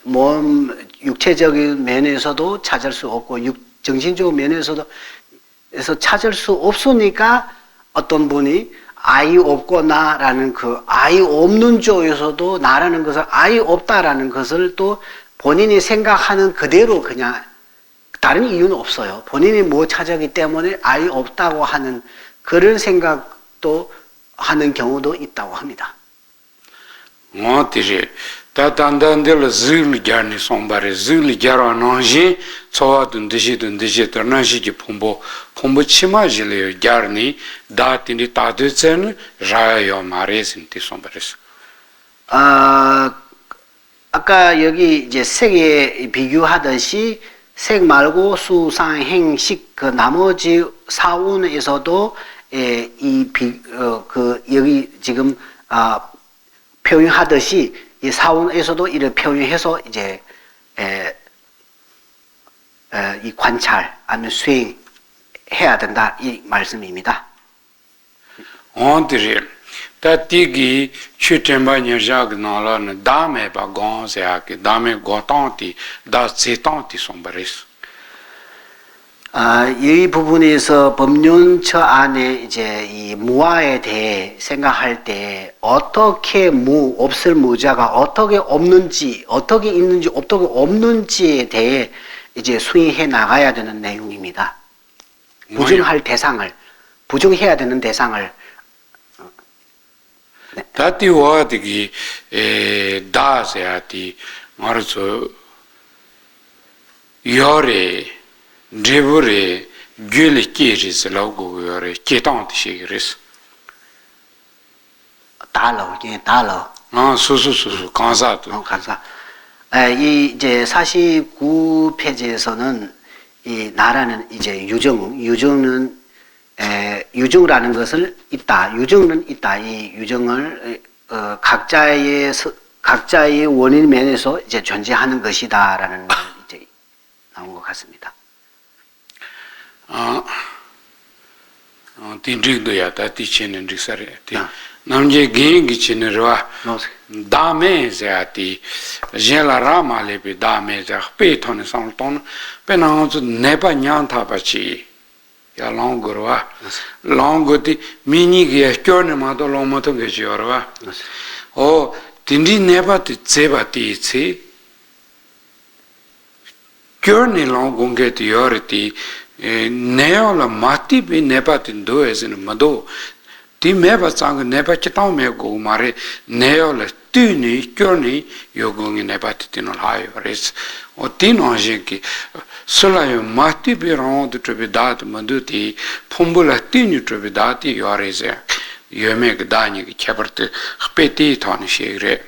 몸 육체적인 면에서도 찾을 수 없고 정신적 면에서도 찾을 수 없으니까 어떤 분이 아이 없거나라는 그 아이 없는 쪽에서도 나라는 것을 아이 없다라는 것을 또 본인이 생각하는 그대로 그냥 다른 이유는 없어요. 본인이 뭐 찾았기 때문에 아이 없다고 하는 그런 생각도 하는 경우도 있다고 합니다. 어디지 다 단단들 즈르 갸니 송바레 즈르 갸라 나지 소와든 드시 터나시기 폼보 치마질레 갸르니 다티니 따드첸 라요 마레신티 송바레스 아까 여기 이제 색에 비교하듯이 색 말고 수상 행식 그 나머지 사원에서도 여기 지금 표현하듯이 이 사원에서도 이를 표현해서 이제 이 관찰 아니면 수행해야 된다 이 말씀입니다. 온들이 다티기 추템바냐작 나라는 다메 바gon세하게 다메 고탄티 다세탄티 송바레스 이 부분에서 법륜처 안에 이제 이 무아에 대해 생각할 때 어떻게 없을 무자가 어떻게 없는지, 어떻게 있는지, 어떻게 없는지에 대해 이제 수행해 나가야 되는 내용입니다. 부정해야 되는 대상을. 네. 다티와디기 다세하티 말서 요레 드브레 귤이 끼리스라고 요래 끼탄티 시그레스 달러. 수수 간사도 간사. 이 이제 49페이지에서는 이 나라는 이제 유정은 유정이라는 것을 있다. 유정은 있다. 이 유정을 각자의 원인 면에서 이제 존재하는 것이다라는 말 이제 나온 것 같습니다. 딘릭도야다 티체는 릭사레 남제 갱기 치느라 다메자티 젤라라마레비 다메자 페톤 상톤 페나우즈 네바냥타바치 야 롱고와 롱고티 미니게 껴네마도 롱모토 게지어와 오 딘디 네바티 제바티치 껴네 롱공게티 요르티 네올라 마티비 네바틴 도에스는 마도 디 메바짱 네바치타오 메고 마레 네올라 뚜니 껴니 요공이 네바티티노 하이어레스 오티노지기 솔라요 마티비랑 드트비다트 만두티 폼불라 띠니 트비다티 요레제 요메가 다니기 캬버트 흐페티 토니시그레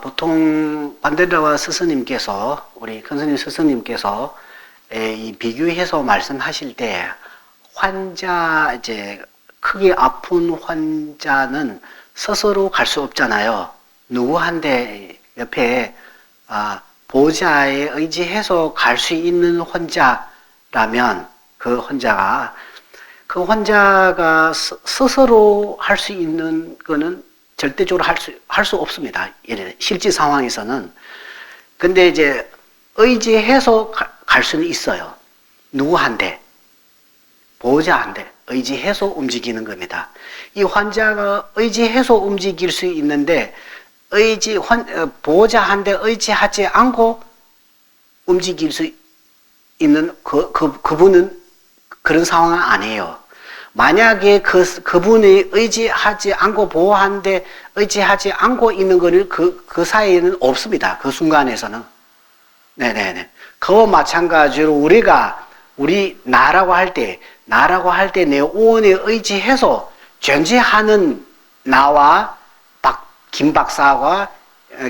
보통 반대다와 스승님께서 우리 큰스님 스승님께서 이 비교해서 말씀하실 때 환자 이제 크게 아픈 환자는 스스로 갈 수 없잖아요. 누구한테 옆에 보호자에 의지해서 갈 수 있는 환자라면 그 환자가 스스로 할 수 있는 거는 절대적으로 할 수 없습니다. 실제 상황에서는. 근데 이제 의지해서 갈 수는 있어요. 누구한테? 보호자한테 의지해서 움직이는 겁니다. 이 환자가 의지해서 움직일 수 있는데 보호자한테 의지하지 않고 움직일 수 있는 그분은 그런 상황은 아니에요. 만약에 그분이 의지하지 않고 보호하는데 의지하지 않고 있는 거는 그 사이에는 없습니다. 그 순간에서는. 네네네. 그와 마찬가지로 우리 나라고 할 때 내 오온에 의지해서 존재하는 나와 김 박사와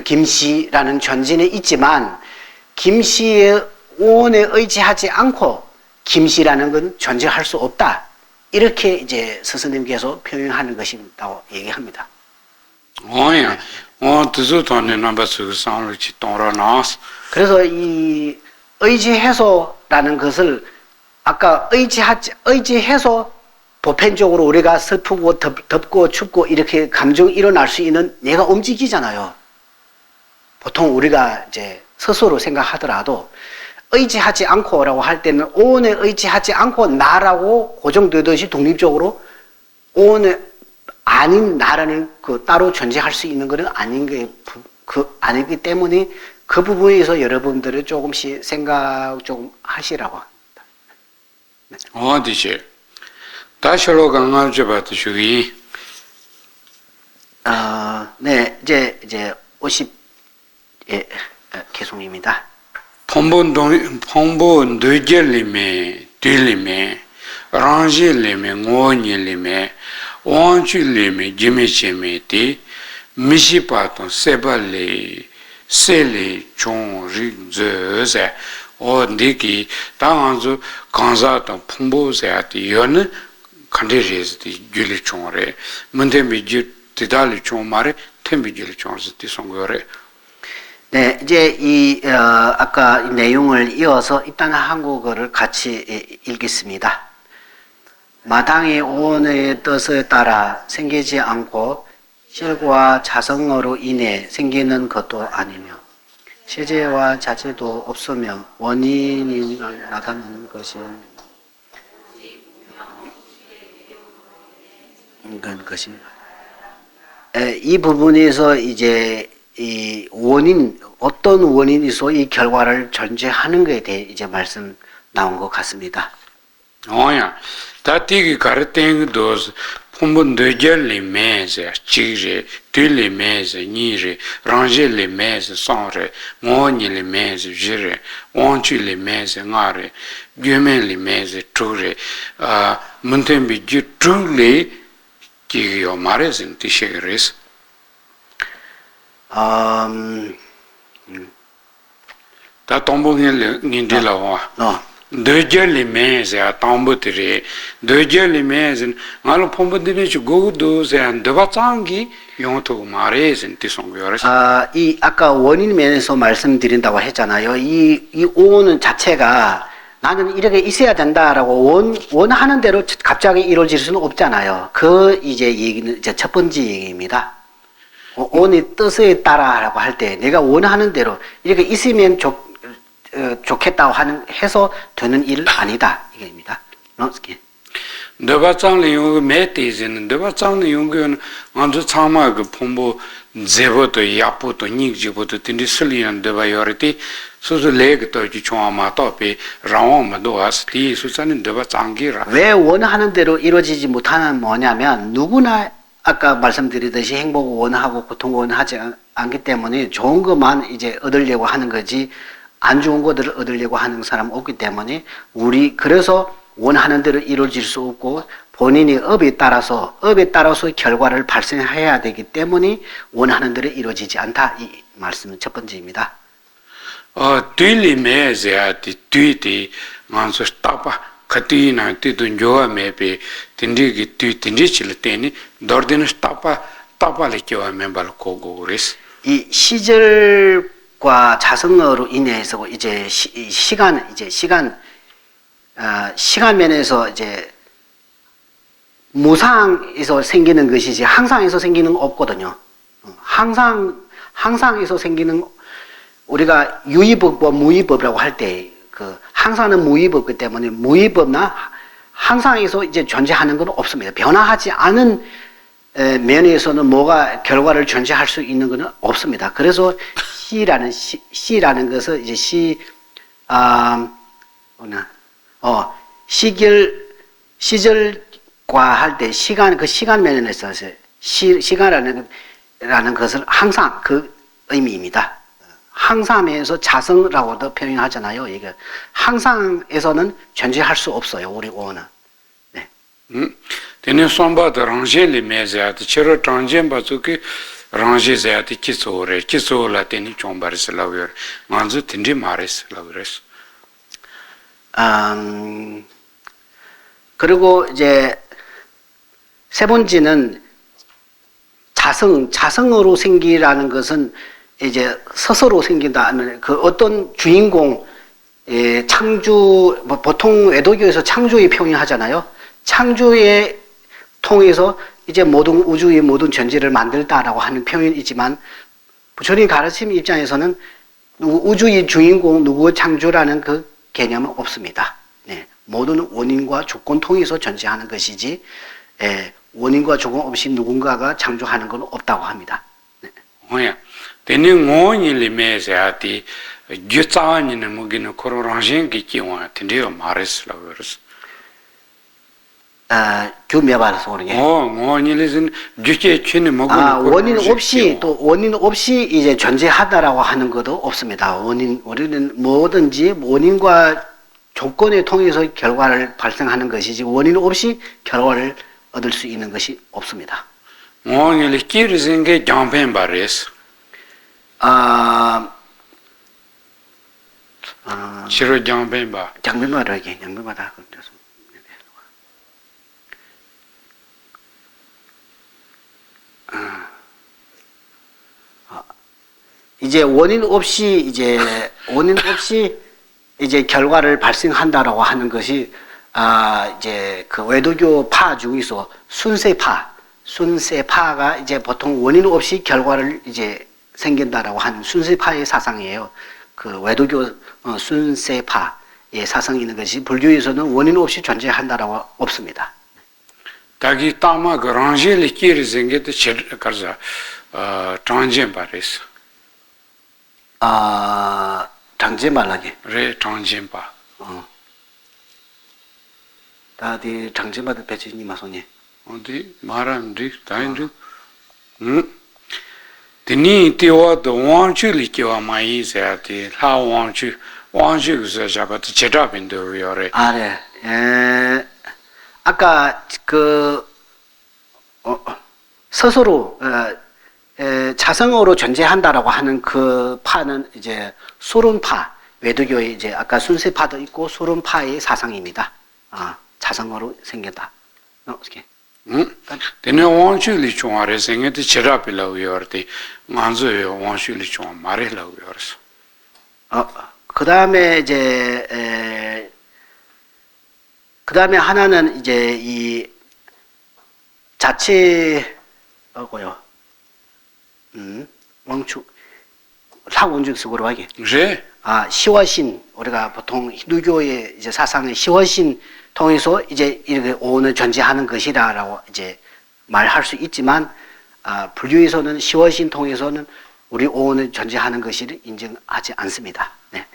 김 씨라는 존재는 있지만 김 씨의 오온에 의지하지 않고 김 씨라는 건 존재할 수 없다. 이렇게 이제 스승님께서 표현하는 것이라고 얘기합니다. 그래서 이 의지해서라는 것을 아까 의지해서 보편적으로 우리가 슬프고 덥고 춥고 이렇게 감정이 일어날 수 있는 얘가 움직이잖아요. 보통 우리가 이제 스스로 생각하더라도 의지하지 않고라고 할 때는 오온에 의지하지 않고 나라고 고정되듯이 독립적으로 오온에 아닌 나라는 따로 존재할 수 있는 것은 아니기 때문에 그 부분에서 여러분들은 조금씩 생각 좀 하시라고 합니다. 어디지? 다시로 강아지 받으시기. 네, 이제 50의 개송입니다. 펑보 뇌절림에 뒤림에 랑질림에 ngōnyilime wāngchūlime jimechemete mishipaton sebale sele chong rizze o ndiki tāngānzu kānzāton 펑보 세아티 yone kandirezti gyuli chongre 문템비 디달리 chong마레 템비 gyuli chongzti 송고래. 네, 이제 아까 이 내용을 이어서 일단 한국어를 같이 읽겠습니다. 마땅히 오온의 뜻에 따라 생기지 않고 실과 자성어로 인해 생기는 것도 아니며 시제와 자제도 없으며 원인이 나타나는 것이 이 부분에서 이제 이 원인, 어떤 원인이서 이 결과를 전제하는 것에 대해 이제 말씀 나온 것 같습니다. 오야, 다티기 가르탱도스 폼본 뇌절리메즈, 치르, 띨리메즈, 니르, 랑젤리메즈, 상르, 모니리메즈, 지르, 원추리메즈, 나르, 뮨멘리메즈, 투르, 문템비 뮨툴리 기요 마레진 티셰그레스. 다 tombogen nindilawa dejelime se atambutre dejelime sen ngalo pombodine godo se and바짱기 용토 마레sen 티송고요레스. 이 아까 원인 면에서 말씀드린다고 했잖아요. 이 오는 자체가 나는 이렇게 있어야 된다라고 원하는 대로 갑자기 이루어질 수는 없잖아요. 그 이제 얘기는 이제 첫 번째 얘기입니다. 원의 뜻에 따라라고 할 때 내가 원하는 대로 이렇게 있으면 좋겠다고 해서 되는 일 아니다 이게입니다. 너바짱리 용거 메테즈는 너바짱리 용거는 먼저 참아 그 폼보 제보도 야포도 닉지보도 딘디 슬리안 너바요리티 소소 레그도 지총아마토피 라오마도 아스티 수산은 너바짱기라. 왜 원하는 대로 이루어지지 못하는 뭐냐면 누구나 아까 말씀드리듯이 행복을 원하고 고통을 원하지 않기 때문에 좋은 것만 이제 얻으려고 하는 거지 안 좋은 것들을 얻으려고 하는 사람 없기 때문에 그래서 원하는 대로 이루어질 수 없고 본인이 업에 따라서 결과를 발생해야 되기 때문에 원하는 대로 이루어지지 않다. 이 말씀은 첫 번째입니다. 뒤리메제아티 뒤티 만서 스타파 카티나 티돈 조아메베 틴디기 틴디치를 때니 더드는 스타파를 조아메발 고고레스. 이 시절과 자성어로 인해서 이제 시간 면에서 이제 무상에서 생기는 것이지 항상에서 생기는 거 없거든요. 항상에서 생기는 우리가 유의법과 무의법이라고 할 때 그 항상은 무의법이기 때문에 무의법나 항상에서 이제 존재하는 건 없습니다. 변화하지 않은 면에서는 뭐가 결과를 존재할 수 있는 것은 없습니다. 그래서 시라는 것은 이제 시절과 할 때 그 시간 면에서 시간이라는 것은 항상 그 의미입니다. 항상에서 자성이라고도 표현하잖아요. 이게 항상에서는 존재할 수 없어요. 우리 오는. 네. 되는 손바도 랑젤리 메자트 처로 tranjem 바주기 랑제자티 키소라 되니 좀 바르슬라고 만주 틴디 마레슬라고레스. 그리고 이제 세 번째는 자성으로 생기라는 것은 이제 스스로 생긴다는 그 어떤 주인공 창조 보통 외도교에서 창조의 표현하잖아요. 창조에 통해서 이제 모든 우주의 모든 존재를 만들다라고 하는 표현이지만 부처님 가르침 입장에서는 우주의 주인공 누구의 창조라는 그 개념은 없습니다. 네, 모든 원인과 조건 통해서 존재하는 것이지 원인과 조건 없이 누군가가 창조하는 건 없다고 합니다. 네. 되는 원인이 메자티 규자원이는 무기는 코로랑신 기기와 텐데요 마레스라고 그랬어. 규매발서 오는 게. 원인은 주체 취는 먹고 원인 없이 또 원인 없이 이제 존재하다라고 하는 것도 없습니다. 우리는 뭐든지 원인과 조건에 통해서 결과를 발생하는 것이지 원인 없이 결과를 얻을 수 있는 것이 없습니다. 원인을 끼르는 게 장변 바레스. 치료 장변 바. 장변바로 이게 장변바다. 이제 원인 없이 이제 결과를 발생한다라고 하는 것이 이제 그 외도교 파 중에서 순세파가 이제 보통 원인 없이 결과를 이제 생긴다라고 하는 순세파의 사상이에요. 그 외도교 순세파의 사상이 있는 것이 불교에서는 원인 없이 존재한다라고 없습니다. 자기 따마 그 랑젤이 끼르는 게도 가서 장전 바레스. 장전 말라게. 래 장전 바. 다들 장전 받을 배치니 마소니. 어디 말한디 다인디. 드니 티와도 왕추리 키와 마이세아티 하 왕추 자가도 제답인도 요래. 네. 아까 그 스스로 자성으로 존재한다라고 하는 그 파는 이제 수른파 외도교의 이제 아까 순세파도 있고 수른파의 사상입니다. 자성으로 생겼다. 어떻게? 드니 왕추리 총아래 생겼지 제답이라고 요르디 만져요 왕추리 총 말이라고 요르서. 그다음에 이제 그다음에 하나는 이제 이 자체고요. 왕추 사원적으로 하게. 네. 시화신 우리가 보통 힌두교의 이제 사상의 시화신 통해서 이제 이렇게 오늘 존재하는 것이다라고 이제 말할 수 있지만 불교에서는 시화신 통해서는 우리 오늘 존재하는 것을 인정하지 않습니다. 네.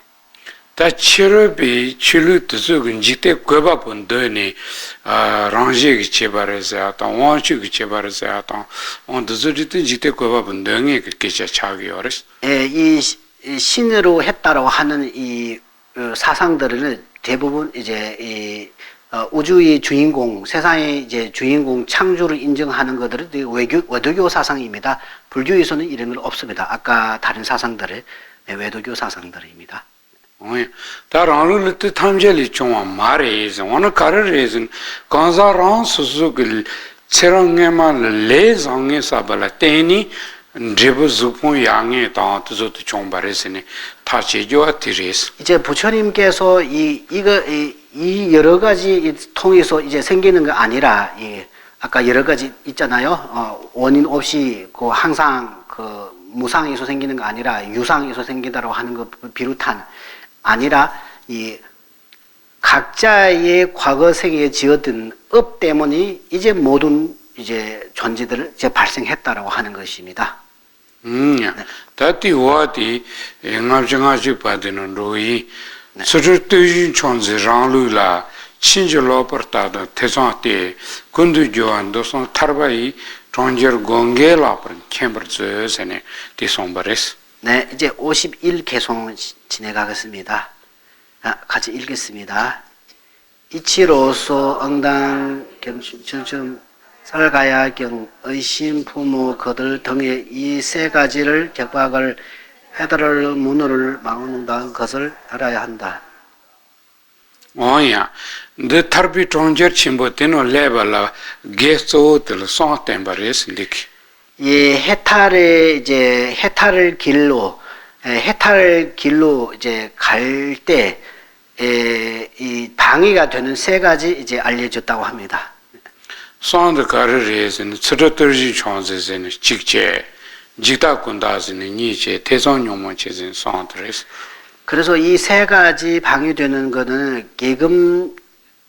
다 치료비 치료 뜻은 지대 거바 본더니 랑제기 제바르자 또 원추기 제바르자 또 온드즈리트 지대 거바 본더니 그렇게 차기 어렸어. 이 신으로 했다라고 하는 이 사상들은 대부분 이제 이 우주의 주인공, 세상의 이제 주인공 창조를 인정하는 것들은 외도교 사상입니다. 불교에서는 이런 건 없습니다. 아까 다른 사상들을 외도교 사상들입니다. 다른 때 탐jel이 좀 말해서 오늘 가르래서 간사랑 수수글 체랑에만 레상에 사발라 때니 제부즈폰 양에 다트도 좀 말해서니 다시joa 티레스. 이제 부처님께서 이 여러 가지 통해서 이제 생기는 거 아니라 아까 여러 가지 있잖아요. 원인 없이 그 항상 그 무상에서 생기는 거 아니라 유상에서 생기다라고 하는 것 비롯한 아니라 이 각자의 과거 생에 지어든 업 때문에 이제 모든 이제 존재들을 이제 발생했다라고 하는 것입니다. 다티 와디 engabjangaju padeno roi sujutujin chonze ranlula chinjelo portado tesante kundu joando son tarbai tonjer gongela per 캠버즈 세네 디솜바레스. 네, 이제 51개송 진행하겠습니다. 같이 읽겠습니다. 이치로서 응당 경춘 살가야경 의심 부모 그들 등의 이 세 가지를 격박을 해달을 문을 막는다는 것을 알아야 한다. 오야, 데 타르비 tonjer 침보테노 레발라 게소들 송템바레스 리키. 이 해탈의 이제 해탈 길로 이제 갈 때 이 방해가 되는 세 가지 이제 알려줬다고 합니다. sonde karrezen tsroterji chonzezen 직제 직다군다zen 니제 대성용문체zen sontres. 그래서 이 세 가지 방해되는 거는 계금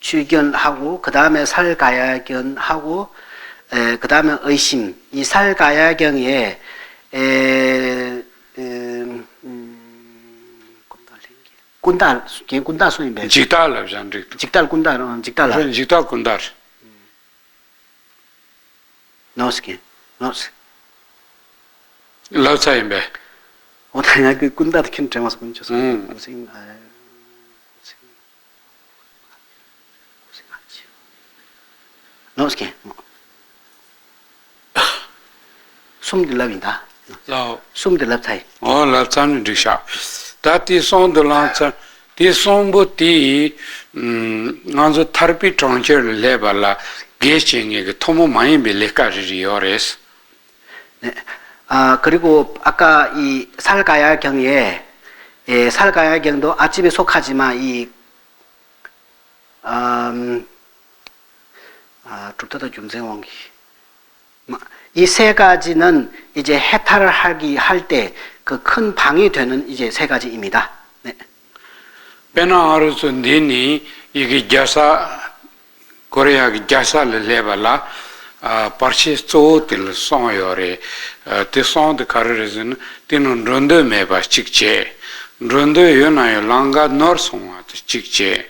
주견하고 그 다음에 살가야견하고 그 다음에 의심. 이 살가야경에 군달 소인데 직달랍잔데 직달 군달 직달 직달군달 no skin, no skin. 러차임베. 오늘 그 군다도 킨 제마스 군죠. 고생하지. no skin. 숨 들랍니다. 라. 숨 들랍 차이. 러차는 디샤. 다티 손들란차. 디 손부티 먼저 테라피 트랜저를 레발라 게칭에 그 토모 많이 빌레까지요레스. 네. 그리고 아까 이 살가야경에 살가야경도 아집에 속하지만 좁다다 중생왕기 이 세 가지는 이제 해탈을 할 때 그 큰 방이 되는 이제 세 가지입니다. 네. 베나하르스 니니 이게 자사 코리아 자사를 레발라 parchisto sonhore te son de carrezen tinon ronde meba chikche ronde yona langa nor songa chikche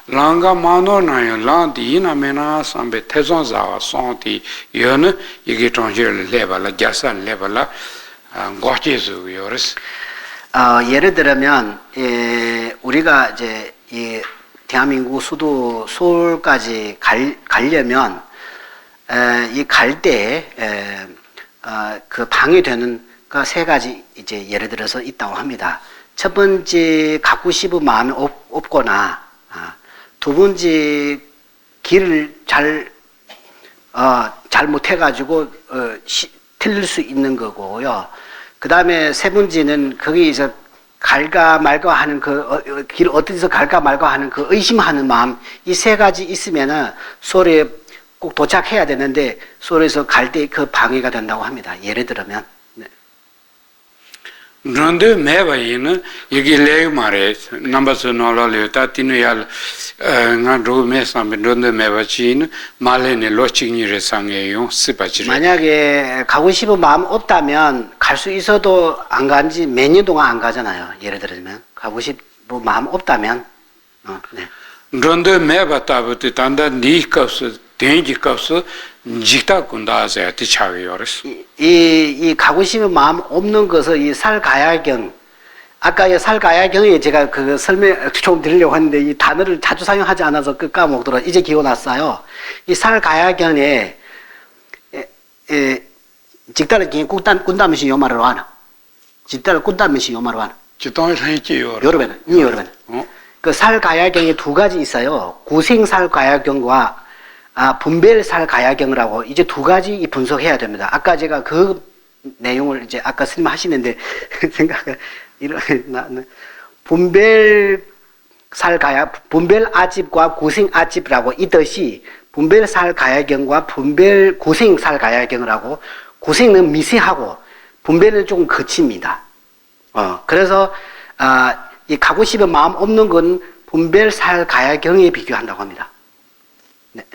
langa mano na landi na mena sambe tezon za sonti yona 이게 통제를 레발라 자사 레발라 고치즈 요르스 예를 들면 우리가 이제 이 대한민국 수도 서울까지 가려면 이 갈 때 그 방이 되는 그 세 가지 이제 예를 들어서 있다고 합니다. 첫 번째 갖고 싶은 마음이 없거나 두 번째 길을 잘 못해가지고 틀릴 수 있는 거고요. 그 다음에 세 번째는 거기서 갈까 말까 하는 길 어디서 갈까 말까 하는 그 의심하는 마음 이 세 가지 있으면은 소리에 꼭 도착해야 되는데 소리에서 갈 때 그 방해가 된다고 합니다. 예를 들면. 네. 런데 매바이는 여기 레 말에 넘버스 놀러려 따티누야 nga 로메 삼베 런데 매바치는 말레네 로칭이를 상해요. 스바지. 만약에 가고 싶은 마음 없다면 갈 수 있어도 안 간지 몇 년 동안 안 가잖아요. 예를 들면 가고 싶은 마음 없다면 네. 런데 매바타부터 단다 니컵스 대지값은 직다 군다서 티차위어스 이 가고 싶은 마음 없는 것을 이 살가야경 아까 이 살가야경에 제가 그 설명 좀 드리려고 했는데 이 단어를 자주 사용하지 않아서 그 까먹더라. 이제 기억났어요. 이 살가야경에 직다를 군다면시 요 말을 하나. 직다를 군다면시 요 말을 하나. 직다를 해지요. 여러분. 그 살가야경에 두 가지 있어요. 구생살가야경과 분별살가야경이라고 이제 두 가지 분석해야 됩니다. 아까 제가 그 내용을 이제 아까 말씀하시는데 생각을 분별아집과 구생아집이라고 있듯이 분별살가야경과 구생살가야경이라고 구생은 미세하고 분별은 조금 거칩니다. 그래서 이 가고 싶은 마음 없는 건 분별살가야경에 비교한다고 합니다. 네.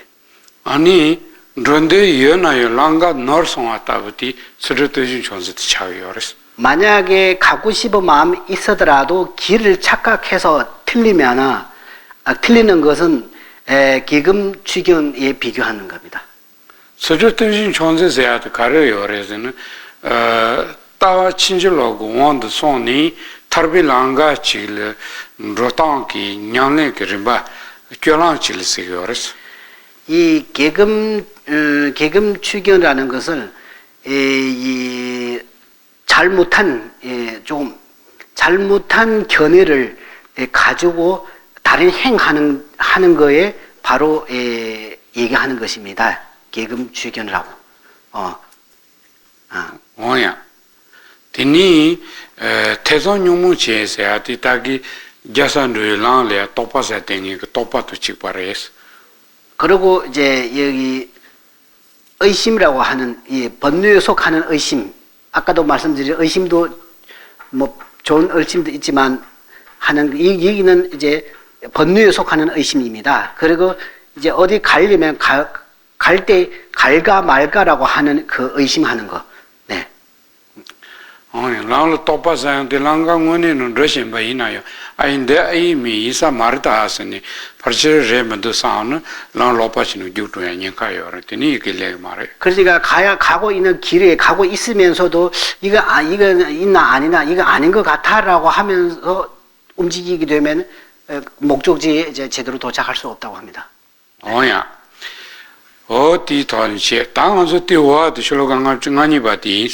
아니 런데 연아요 랑가 너송아타부티 스르트진 존스트 차위어스 만약에 가고 싶은 마음이 있어더라도 길을 착각해서 틀리는 것은 기금 취견에 비교하는 겁니다. 스르트진 존스에야도 가려요레스는 따와 친절하고 원도 손이 타르빌랑가 칠 로탄기 냥네 그림바 교랑칠 세요레스 이 계금 추견이라는 것을 잘못한 견해를 가지고 다른 하는 거에 바로 얘기하는 것입니다. 계금 추견이라고. 뭐야? 디니 태선 용무지에서야 디다기 자산을 랑래 똑바사 되니 그 똑바도 직바레스. 그리고 이제 여기 의심이라고 하는 이 번뇌에 속하는 의심, 아까도 말씀드린 의심도 뭐 좋은 의심도 있지만 하는 여기는 이제 번뇌에 속하는 의심입니다. 그리고 이제 어디 가려면 갈 때 갈까 말까라고 하는 그 의심하는 거. 네. 랑로 토파사한테 랑강원에는 러시안 바이나요. 아인데 아이미 이사 마르다하스니 벌써 레면도 사는 랑로파시는 주도에 냥가요. 그랬더니 이게 말해. 그러니까 가고 있는 길에 가고 있으면서도 이거 있나 아니나 이거 아닌 것 같아라고 하면서 움직이게 되면 목적지에 이제 제대로 도착할 수 없다고 합니다. 어야. 어디 돈시 땅에서 뛰어와도 실로강을 중간이 바디.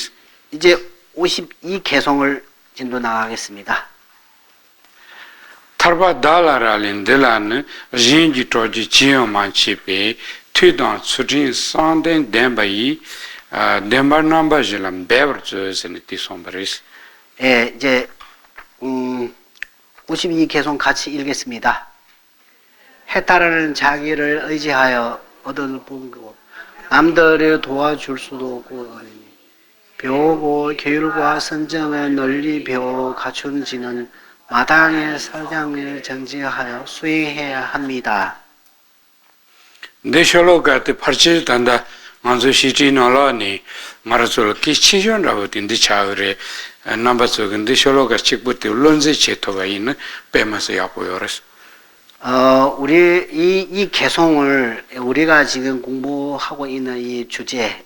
이제 52개송을 진도 나가겠습니다. 타르바 달라랄린들라는 진지 토지 지어만치페 튀던 수진 산된 덴바이 덴바 넘버질람 베버즈스니 티솜브리스. 예, 이제 52개송 같이 읽겠습니다. 해탈하는 자기를 의지하여 얻을 뿐이고 남들을 도와줄 수도 없고 벼고 계율과 선정을 널리 배워 갖춘지는 마당의 사장을 정지하여 수행해야 합니다. 내쇼로가테 파르치 단다 먼저 시지노라니 말아서 기치전라고 딘디 차그레 넘버스 근데 쇼로가 직부터 론제 제토가 있는 빼면서 야보여스. 우리 이 개송을 우리가 지금 공부하고 있는 이 주제,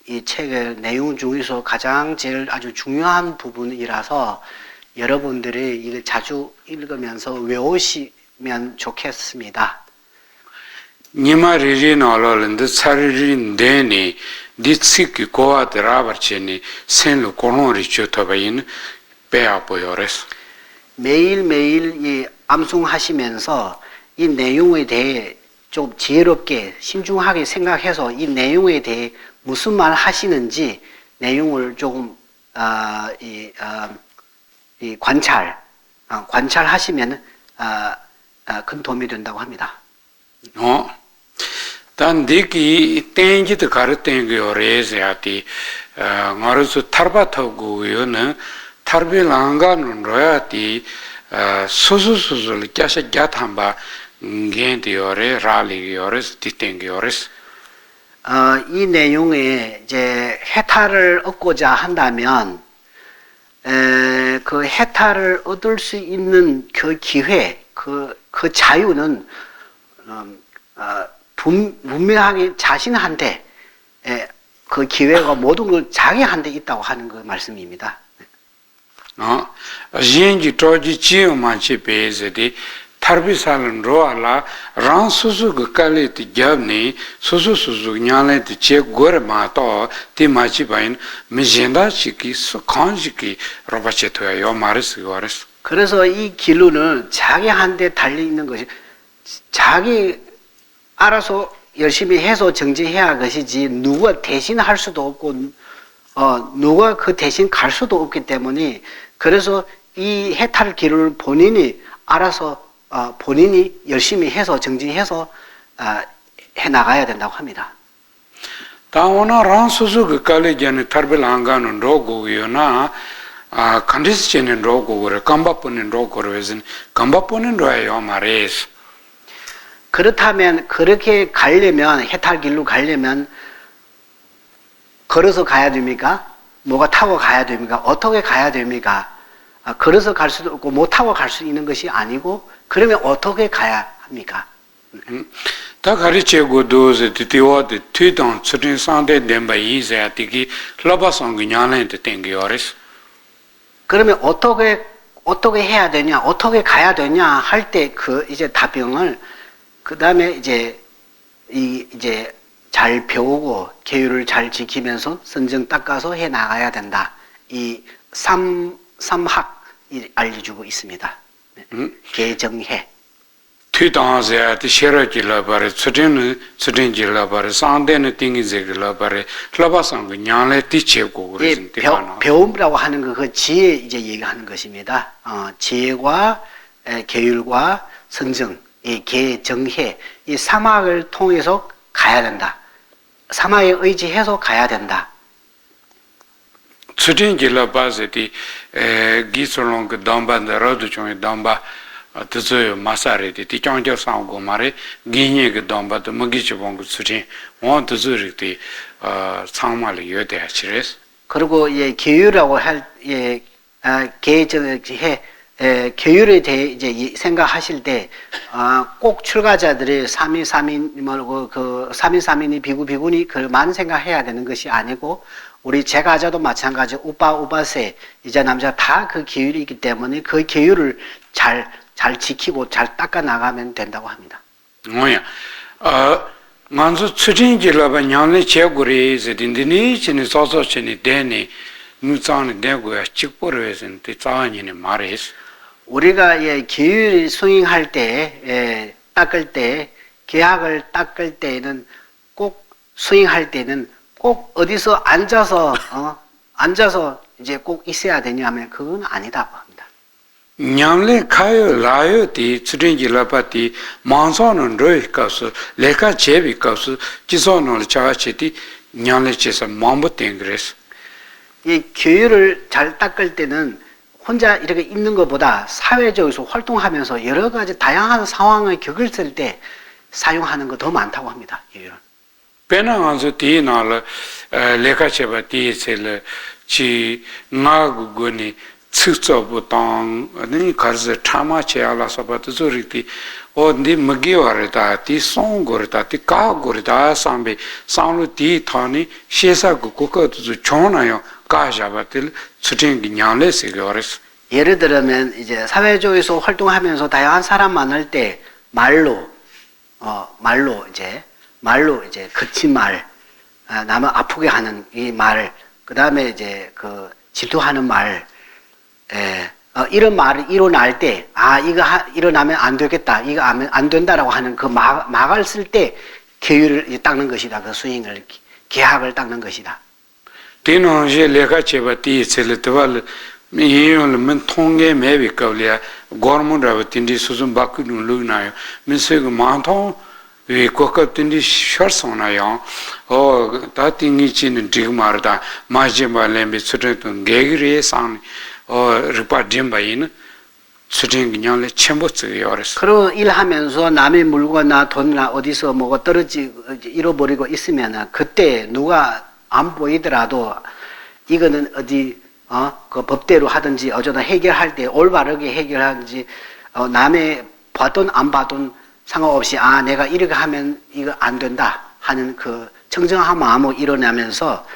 이 책의 내용 중에서 가장 제일 아주 중요한 부분이라서 여러분들이 이걸 자주 읽으면서 외우시면 좋겠습니다. 니마리린 얼얼인데 차리린 데니 디츠키 고아드라버치니 센로 고노리 주토바인 빼아보여레스. 매일매일 이 암송하시면서 이 내용에 대해 좀 지혜롭게 신중하게 생각해서 이 내용에 대해 무슨 말 하시는지 내용을 조금 관찰하시면 큰 도움이 된다고 합니다. 단 디기 땡지도 가르땡 요레스야티 말어서 타르바타고요는 타르빌랑가는 로야티 수수수술 꺄샤 꺄탐바 겐디요레 라리요레스 디땡기요레스. 이 내용에 이제 해탈을 얻고자 한다면 그 해탈을 얻을 수 있는 그 기회, 그 자유는 분명하게 자신한테 그 기회가 모든 걸 자기한테 있다고 하는 그 말씀입니다. 진지 토지 지어만치 베즈디 타르비살은 로알라 란 수수 그 깔레티 잡니 수수 냐레티 제 고르마토 티마치 바인 미젠다 치키 스콘지키 로바체토야 요 마르스 요레스. 그래서 이 길로는 자기한테 달려 있는 것이 자기 알아서 열심히 해서 정지해야 할 것이지 누가 대신 할 수도 없고 누가 그 대신 갈 수도 없기 때문에 그래서 이 해탈 길을 본인이 알아서 본인이 열심히 해서 정지해서 해 나가야 된다고 합니다. 다오나 란수수 그 칼레제네 타르벨랑가는 로고요나 컨디스체는 로고를 감바포는 로고를 해서 감바포는 로예요 말이에요. 그렇다면 그렇게 가려면 해탈 길로 가려면 걸어서 가야 됩니까? 뭐가 타고 가야 됩니까? 어떻게 가야 됩니까? 걸어서 갈 수도 없고 못 타고 갈 수 있는 것이 아니고 그러면 어떻게 가야 합니까? 다 가르치고 도스 티티와드 튀던 수진 상대 덴바 이세아티기 클라바상 그냥한테 땡겨레스. 그러면 어떻게 해야 되냐? 어떻게 가야 되냐? 할 때 그 이제 답변을 그다음에 이제 이제 잘 배우고 계율을 잘 지키면서 선정 닦아서 해 나가야 된다. 이 삼학이 알려주고 있습니다. 개정해. 튀던세아티 셰러질라바레 수진질라바레 상대는 띵이제글라바레 클라바상 그냥래 티체고 그러신 때가 배움이라고 하는 그 지혜 이제 얘기하는 것입니다. 지혜와 계율과 선정, 이 개정해 이 삼학을 통해서 가야 된다. 삼학에 의지해서 가야 된다. 수진질라바세티 기술론 그 담반다라도 중에 담바 드저요 마사레티 티짱저 상고 말에 기니 그 담바도 먹이지 본거 수진 원 드저리티 상말이 여대 하시레스. 그리고 계율이라고 할 계율에 대해 이제 생각하실 때 꼭 출가자들이 삼위삼인 그 삼위삼인이 비구비구니 그만 생각해야 되는 것이 아니고 우리 제가자도 마찬가지 우바세 이제 남자 다 그 계율이 있기 때문에 그 계율을 잘 지키고 잘 닦아 나가면 된다고 합니다. 뭐야? 만수 추진지라바 냥내 제고리 제딘디니 진이 소소치니 데니 누짱이 되고야 직보르에선 대자니네 말해스. 우리가 계율 수행할 때 닦을 때 계약을 닦을 때는 꼭 수행할 때는 꼭 어디서 앉아서 이제 꼭 있어야 되냐면 그건 아니다고 합니다. 냥내 카요 라요티 추진지라바티 만소는 로이카스 레카 제비카스 지소는 자치티 냥내체서 mam부땡그레스. 이 계율을 잘 닦을 때는 혼자 이렇게 있는 것보다 사회적으로 활동하면서 여러 가지 다양한 상황을 겪을 때 사용하는 거 더 많다고 합니다. 계율은. 배나가서 뒤나를 레카체바 뒤에서 지 나구고니 측저부당 아니 가서 참아체알아서부터 소리티 어디 먹이와르다 뒤 송고르다 뒤 가고르다 삼베 상루 뒤 타니 시사고 고거도 좋나요? 가자바들 수ting이 냥레세거스. 예를 들면 이제 사회적에서 활동하면서 다양한 사람 만날 때 말로 이제 거친 말, 남을 아프게 하는 이 말, 그 다음에 이제 그 질투하는 말, 이런 말이 일어날 때, 이거 일어나면 안 되겠다, 이거 안 된다라고 하는 그 막을 쓸 때 계율을 닦는 것이다. 그 수행을, 계약을 닦는 것이다. 뒤는 이제 내가 제가 뒤에서 들어갈 이용을 통계 매비 거리야 고르문라고 딘디 수준 바꾸는 루나요. 민세가 많다. 왜 거기든지 셔서나요. 다 띵이치는 지금 말다. 마지막에 수준은 개그리에 상 리파dim바인 수준 그냥을 첨부해요. 그리고 일하면서 남의 물건이나 돈이나 어디서 뭐가 잃어버리고 있으면 그때 누가 안 보이더라도 이거는 어디 그 법대로 하든지 어쩌다 해결할 때 올바르게 해결하든지 남의 봐든 안 봐든 상관없이 내가 이렇게 하면 이거 안 된다 하는 그 청정한 마음으로 일어나면서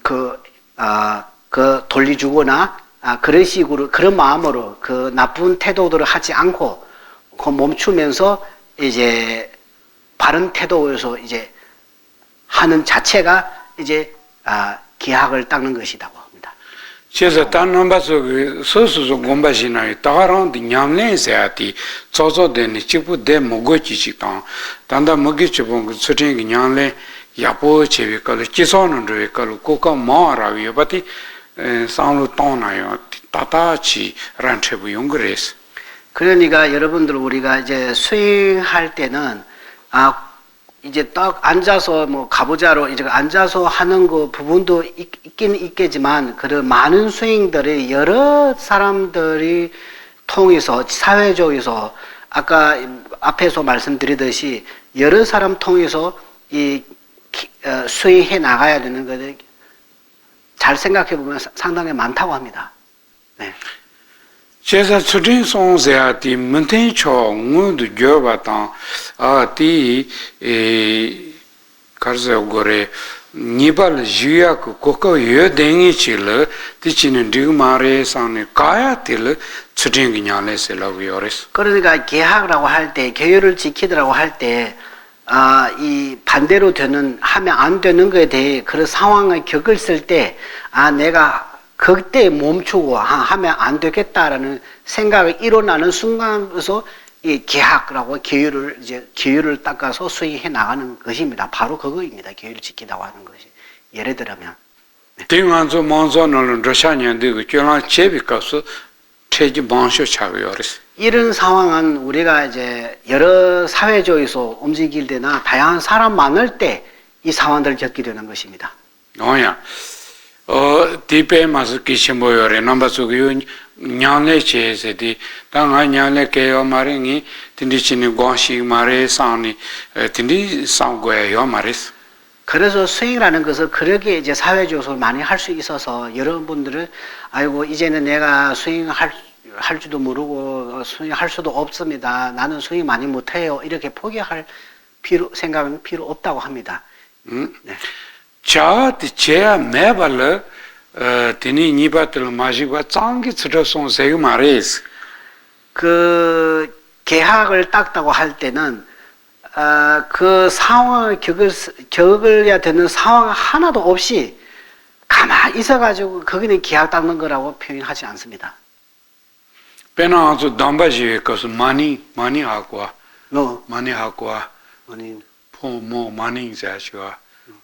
그 돌려주거나 그런 식으로 그런 마음으로 그 나쁜 태도들을 하지 않고 그 멈추면서 이제 바른 태도에서 이제 하는 자체가 이제 계약을 닦는 것이라고 합니다. 그래서 다른 바서 소소소 공부하시나요? 다른 냠내세야티 조조되니 집부대 먹고지식당 단다 먹기집은 수행이 냠내 야보 제비깔 지소는 로이깔 고가 마라위요 바티 상로 떠나요. 따다치 란체부 용그레스. 그러니까 여러분들 우리가 이제 수행할 때는 이제 딱 앉아서 뭐 가부좌로 이제 앉아서 하는 그 부분도 있긴 있겠지만 그런 많은 수행들이 여러 사람들이 통해서 사회적에서 아까 앞에서 말씀드리듯이 여러 사람 통해서 이 수행해 나가야 되는 것을 잘 생각해 보면 상당히 많다고 합니다. 네. 제가 수행 송세아티 문텐초 문도 겨바당 디 가르서 고래 니발 주야고 고거 여댕이치르 티치는 디마레 상네 가야틸 수행이 냐레스라고 요레스. 그러니까 계약이라고 할 때 계율을 지키더라고 할 때 이 반대로 하면 안 되는 것에 대해 그런 상황을 겪을 때 내가 그때 멈추고 하면 안 되겠다라는 생각이 일어나는 순간에서 이 계약이라고 계율을 닦아서 수행해 나가는 것입니다. 바로 그거입니다. 계율을 지키다고 하는 것이. 예를 들면. 띵안서 먼저는 러시아년데 그 교랑 제비가서 체지 방쇼 차고요레스. 이런 상황은 우리가 이제 여러 사회적에서 움직일 때나 다양한 사람 많을 때 이 상황들을 겪게 되는 것입니다. 디페 마스 키시모요레 남바수기 냐네 체세디 당아 냐네 케요 마링이 틴디치니 고시 마레 상니 틴디 상고에요 마레스. 그래서 스윙이라는 것을 그렇게 이제 사회조성을 많이 할 수 있어서 여러분들은 아이고 이제는 내가 할 줄도 모르고 스윙할 수도 없습니다. 나는 스윙 많이 못해요. 이렇게 포기할 생각은 필요 없다고 합니다. 네. 자, 제야 매발 드니 니바들 마시고 짱기 들어서 세게 말해스. 그 계약을 땄다고 할 때는 그 상황을 겪어야 되는 상황 하나도 없이 가만히 있어가지고 거기는 계약 닦는 거라고 표현하지 않습니다. 배나 아주 담바지에 가서 많이 하고 와. 너 많이 하고 와. 아니 뭐 많이 자시와.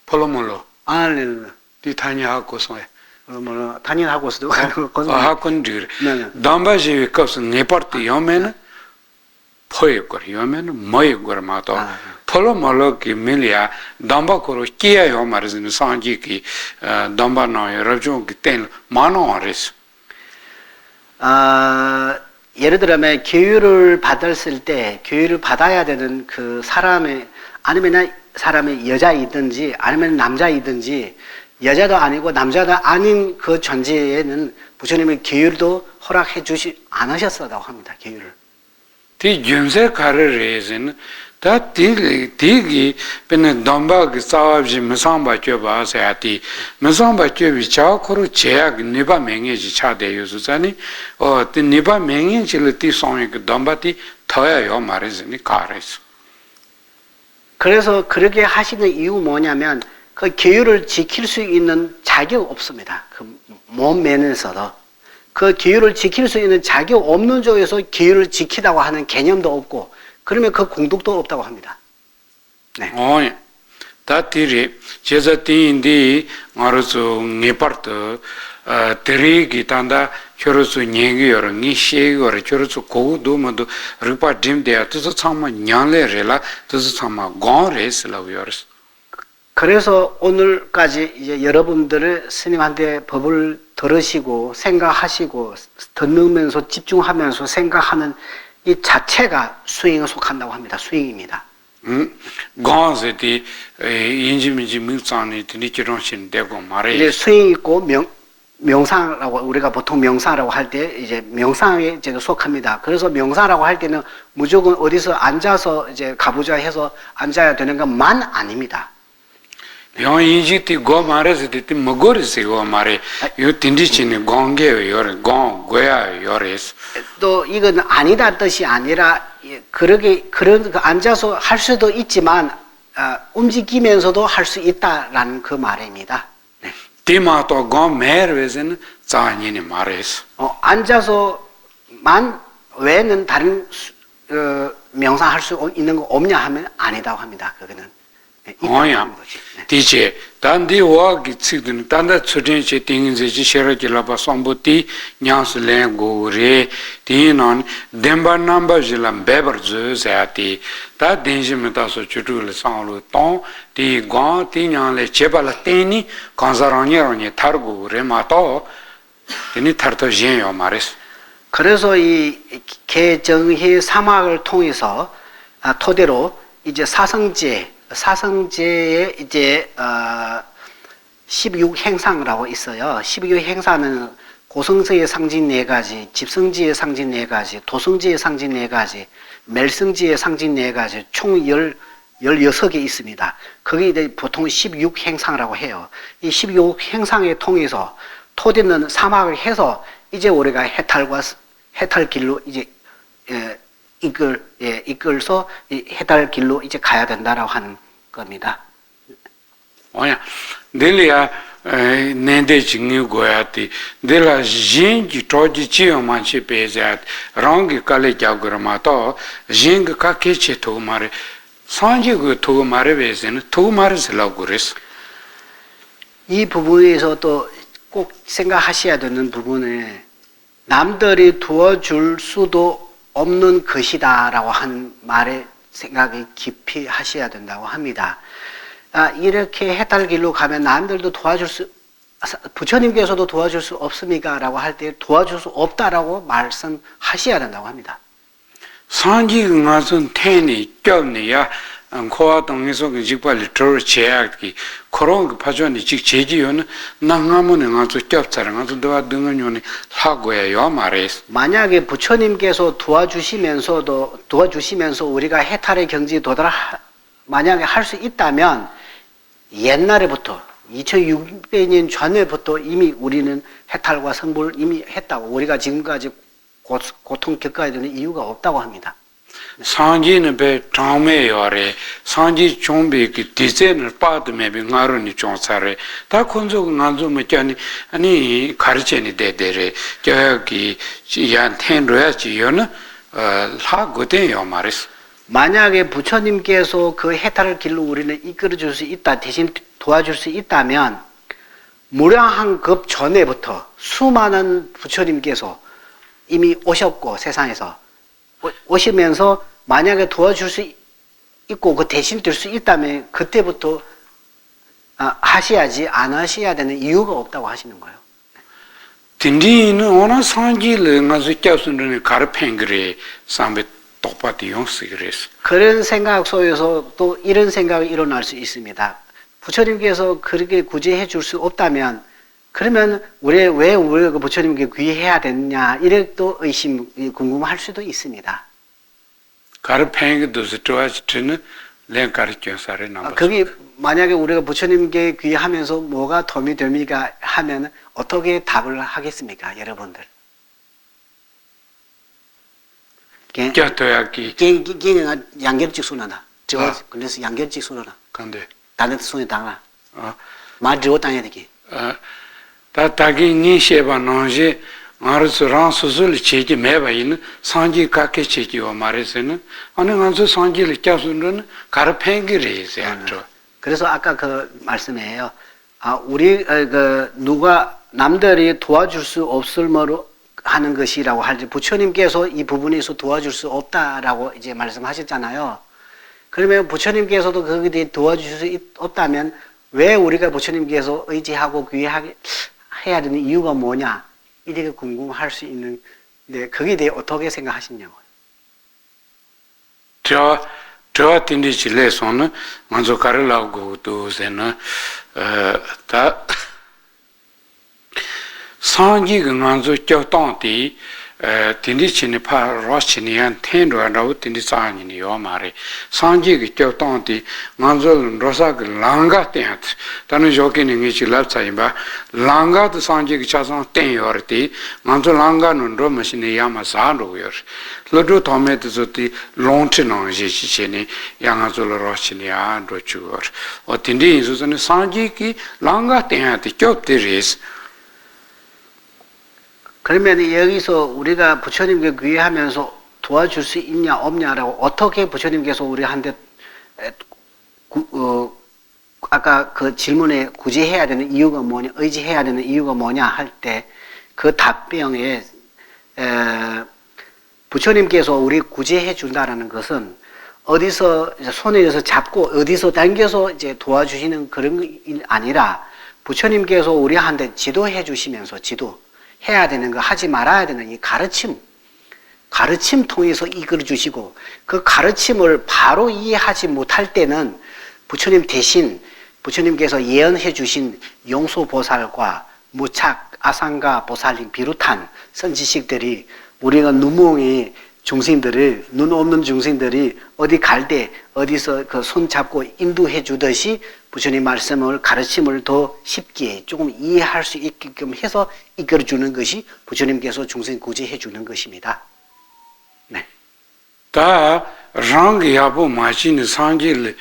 폴로몰로. 아니 디 타니 하고서 뭐 단일하고서도 하건들. 네네. 담바지에 가서 네파트 요면은 포에거 요면은 뭐에거 마도. 폴로몰로 기 밀이야 담바코로 끼야요 말하는 상지기 담바노 여러 좀 그때 많어 알았어. 예를 들면 교육을 받았을 때 교육을 받아야 되는 그 사람의 아니면 사람의 여자이든지 아니면 남자이든지 여자도 아니고 남자도 아닌 그 존재에는 부처님의 교육도 허락해 주지 않으셨다고 합니다. 교육을. 티 윤세 카르레즈는 다 디기 베네 담바기 싸우지 무상바 껴봐서야티 무상바 껴비 자코로 제약 니바 맹해지 차대요수자니 티 니바 맹해지를 티 송이 그 담바티 더야요 말이지니 가르스. 그래서 그렇게 하시는 이유 뭐냐면 그 교육을 지킬 수 있는 자격 없습니다. 그 몸면에서도 그 교육을 지킬 수 있는 자격 없는 쪽에서 교육을 지키다고 하는 개념도 없고 그러면 그 공덕도 없다고 합니다. 네. 다 티리 제자티인디 마르소 네파르트 테리기 단다 겨루수 녀기여러 니시여러 겨루수 고도모도 리파 딤데야 뜻 참마 냥레레라 뜻 참마 고레슬라우여스. 그래서 오늘까지 이제 여러분들을 스님한테 법을 들으시고 생각하시고 듣는면서 집중하면서 생각하는 이 자체가 스윙에 속한다고 합니다. 스윙입니다. 고세티 인지민지 mil상이 드니치론신 되고 말해. 이제 스윙 있고 명상이라고 우리가 보통 명상이라고 할 때 이제 명상에 이제 속합니다. 그래서 명상이라고 할 때는 무조건 어디서 앉아서 이제 가보자 해서 앉아야 되는 것만 아닙니다. 요 인지티 고 말해서 티 먹거리세 고 말해. 요 딘디치니 공게 요래 공 고야 요래스. 또 이건 아니다 뜻이 아니라 그런 그 앉아서 할 수도 있지만 움직이면서도 할 수 있다라는 그 말입니다. 네. 티마토 고 메르베는 자니니 말해스. 앉아서만 외에는 다른 명상할 수 있는 거 없냐 하면 아니다고 합니다. 그거는. 오야. 디제 단디와 기츠든 단다 초진체 띵인제지 셔러질라바 sombuti 냥스레 고레 디넌 뎀바 넘버질람 베버즈 사티 다 덴지메타서 추투르 상로 똥디 고 티냥레 제발라 테니 간사랑이로니 타르고 레마토 데니 타르토지요 마레스. 그래서 이 개정희 사막을 통해서 토대로 이제 사성제에 이제 16행상이라고 있어요. 16행사는 고성지의 상징 4가지, 집성지의 상징 4가지, 도성지의 상징 4가지, 멸성지의 상징 4가지, 총 16개 있습니다. 그게 이제 보통 16행상이라고 해요. 이 16행상에 통해서 토대는 사막을 해서 이제 우리가 해탈 길로 이제 이끌서 해탈 길로 이제 가야 된다라고 하는 겁니다. 오야, 델리아 nen데 징이 고야티 델라 진기 토지 치요만치 베자 랑기 칼레 자그라마토 징기 카케체 토마레 산지고 토마레 베세는 토마르슬라고 그랬어. 이 부분에서 또 꼭 생각하셔야 되는 부분은 남들이 도와줄 수도 없는 것이다라고 하는 말에 생각이 깊이 하셔야 된다고 합니다. 이렇게 해탈길로 가면 남들도 부처님께서도 도와줄 수 없습니까? 라고 할 때 도와줄 수 없다라고 말씀하셔야 된다고 합니다. 산지 응아선 태니 껴니야 코와 동에서 그 직발이 더 제약이 그런 파전이 직 제지요는 나가면은 아주 겹자랑 아주 너와 등은 요네 하고예요 말이에요. 만약에 부처님께서 도와주시면서 우리가 해탈의 경지에 만약에 할 수 있다면 옛날에부터 2600년 전에부터 이미 우리는 해탈과 성불을 이미 했다고 우리가 지금까지 고통 겪어야 되는 이유가 없다고 합니다. 상지는 배 장매 요래 상지 좀비 그 디자인을 받으면 나로니 좀사래 다 콘조 나도 뭐냐니 아니 가르치니 대대래 저기 야 텐로야지요는 하고대요 말이스. 만약에 부처님께서 그 해탈의 길로 우리는 이끌어 줄 수 있다, 대신 도와줄 수 있다면 무량한 급 전에부터 수많은 부처님께서 이미 오셨고 세상에서 오시면서 만약에 도와줄 수 있고 그 대신 될 수 있다면 그때부터 하셔야지 안 하셔야 되는 이유가 없다고 하시는 거예요. 딘디는 오나 상지를 가서 껴서는 가르팽그레 삼베 똑바디 용스 그랬어. 그런 생각 속에서 또 이런 생각이 일어날 수 있습니다. 부처님께서 그렇게 구제해 줄 수 없다면 그러면 왜 우리가 부처님께 귀해야 되느냐 이래 또 궁금할 수도 있습니다. 가르팽이도 좋아지는 랭가르교사를 남았어. 그게 만약에 우리가 부처님께 귀하면서 뭐가 도움이 됩니까 하면 어떻게 답을 하겠습니까, 여러분들? 껴도야기. 걔는 양결직 순하다. 그래서 양결직 순하다. 근데 다른 손에 당하. 말지고 당해야 되기. 다기 니셰바 노제 마르스랑 수술 체지 매바이는 상지 각게 체지와 말해서는 어느 한수 상지를 껴서는 가르팽기래서 그래서 아까 그 말씀이에요. 우리 누가 남들이 도와줄 수 없을 뭐로 하는 것이라고 할지 부처님께서 이 부분에서 도와줄 수 없다라고 이제 말씀하셨잖아요. 그러면 부처님께서도 거기에 대해 도와줄 수 없다면 왜 우리가 부처님께서 의지하고 귀해야 되는 이유가 뭐냐 이렇게 궁금할 수 있는데 거기에 대해 어떻게 생각하시냐고요. 저 틴디실에서는 먼저 가르라고 도세는 다 상기가 먼저 껴던디 틴디치니 파 로치니안 텐로라고 틴디사니니 요 말에 상기가 껴던디 먼저 로사가 랑가테 다는 조기는 이치 랍차이바 랑가도 상기가 차선 텐요르티 먼저 랑가는 로마시니 야마사로요 로도 토메도스티 롱치노 지치니 양아졸 로치니아 로추어 어틴디 인수는 상기기 랑가테한테 껴들이스. 그러면 여기서 우리가 부처님께 귀해하면서 도와줄 수 있냐 없냐라고 어떻게 부처님께서 우리한테 아까 그 질문에 구제해야 되는 이유가 뭐냐, 의지해야 되는 이유가 뭐냐 할 때 그 답변에 부처님께서 우리 구제해 준다라는 것은 어디서 손에서 잡고 어디서 당겨서 이제 도와주시는 그런 게 아니라 부처님께서 우리한테 지도해 주시면서 해야 되는 거, 하지 말아야 되는 이 가르침 통해서 이끌어 주시고 그 가르침을 바로 이해하지 못할 때는 부처님 대신 부처님께서 예언해 주신 용소보살과 무착, 아상가 보살님 비롯한 선지식들이 우리가 눈몽이 중생들을, 눈 없는 중생들이 어디 갈 때 어디서 그 손 잡고 인도해 주듯이 부처님 말씀을 가르침을 더 쉽게 조금 이해할 수 있게끔 해서 이끌어 주는 것이 부처님께서 중생 구제해 주는 것입니다. 네. 다 랑기 야보 마치는 상지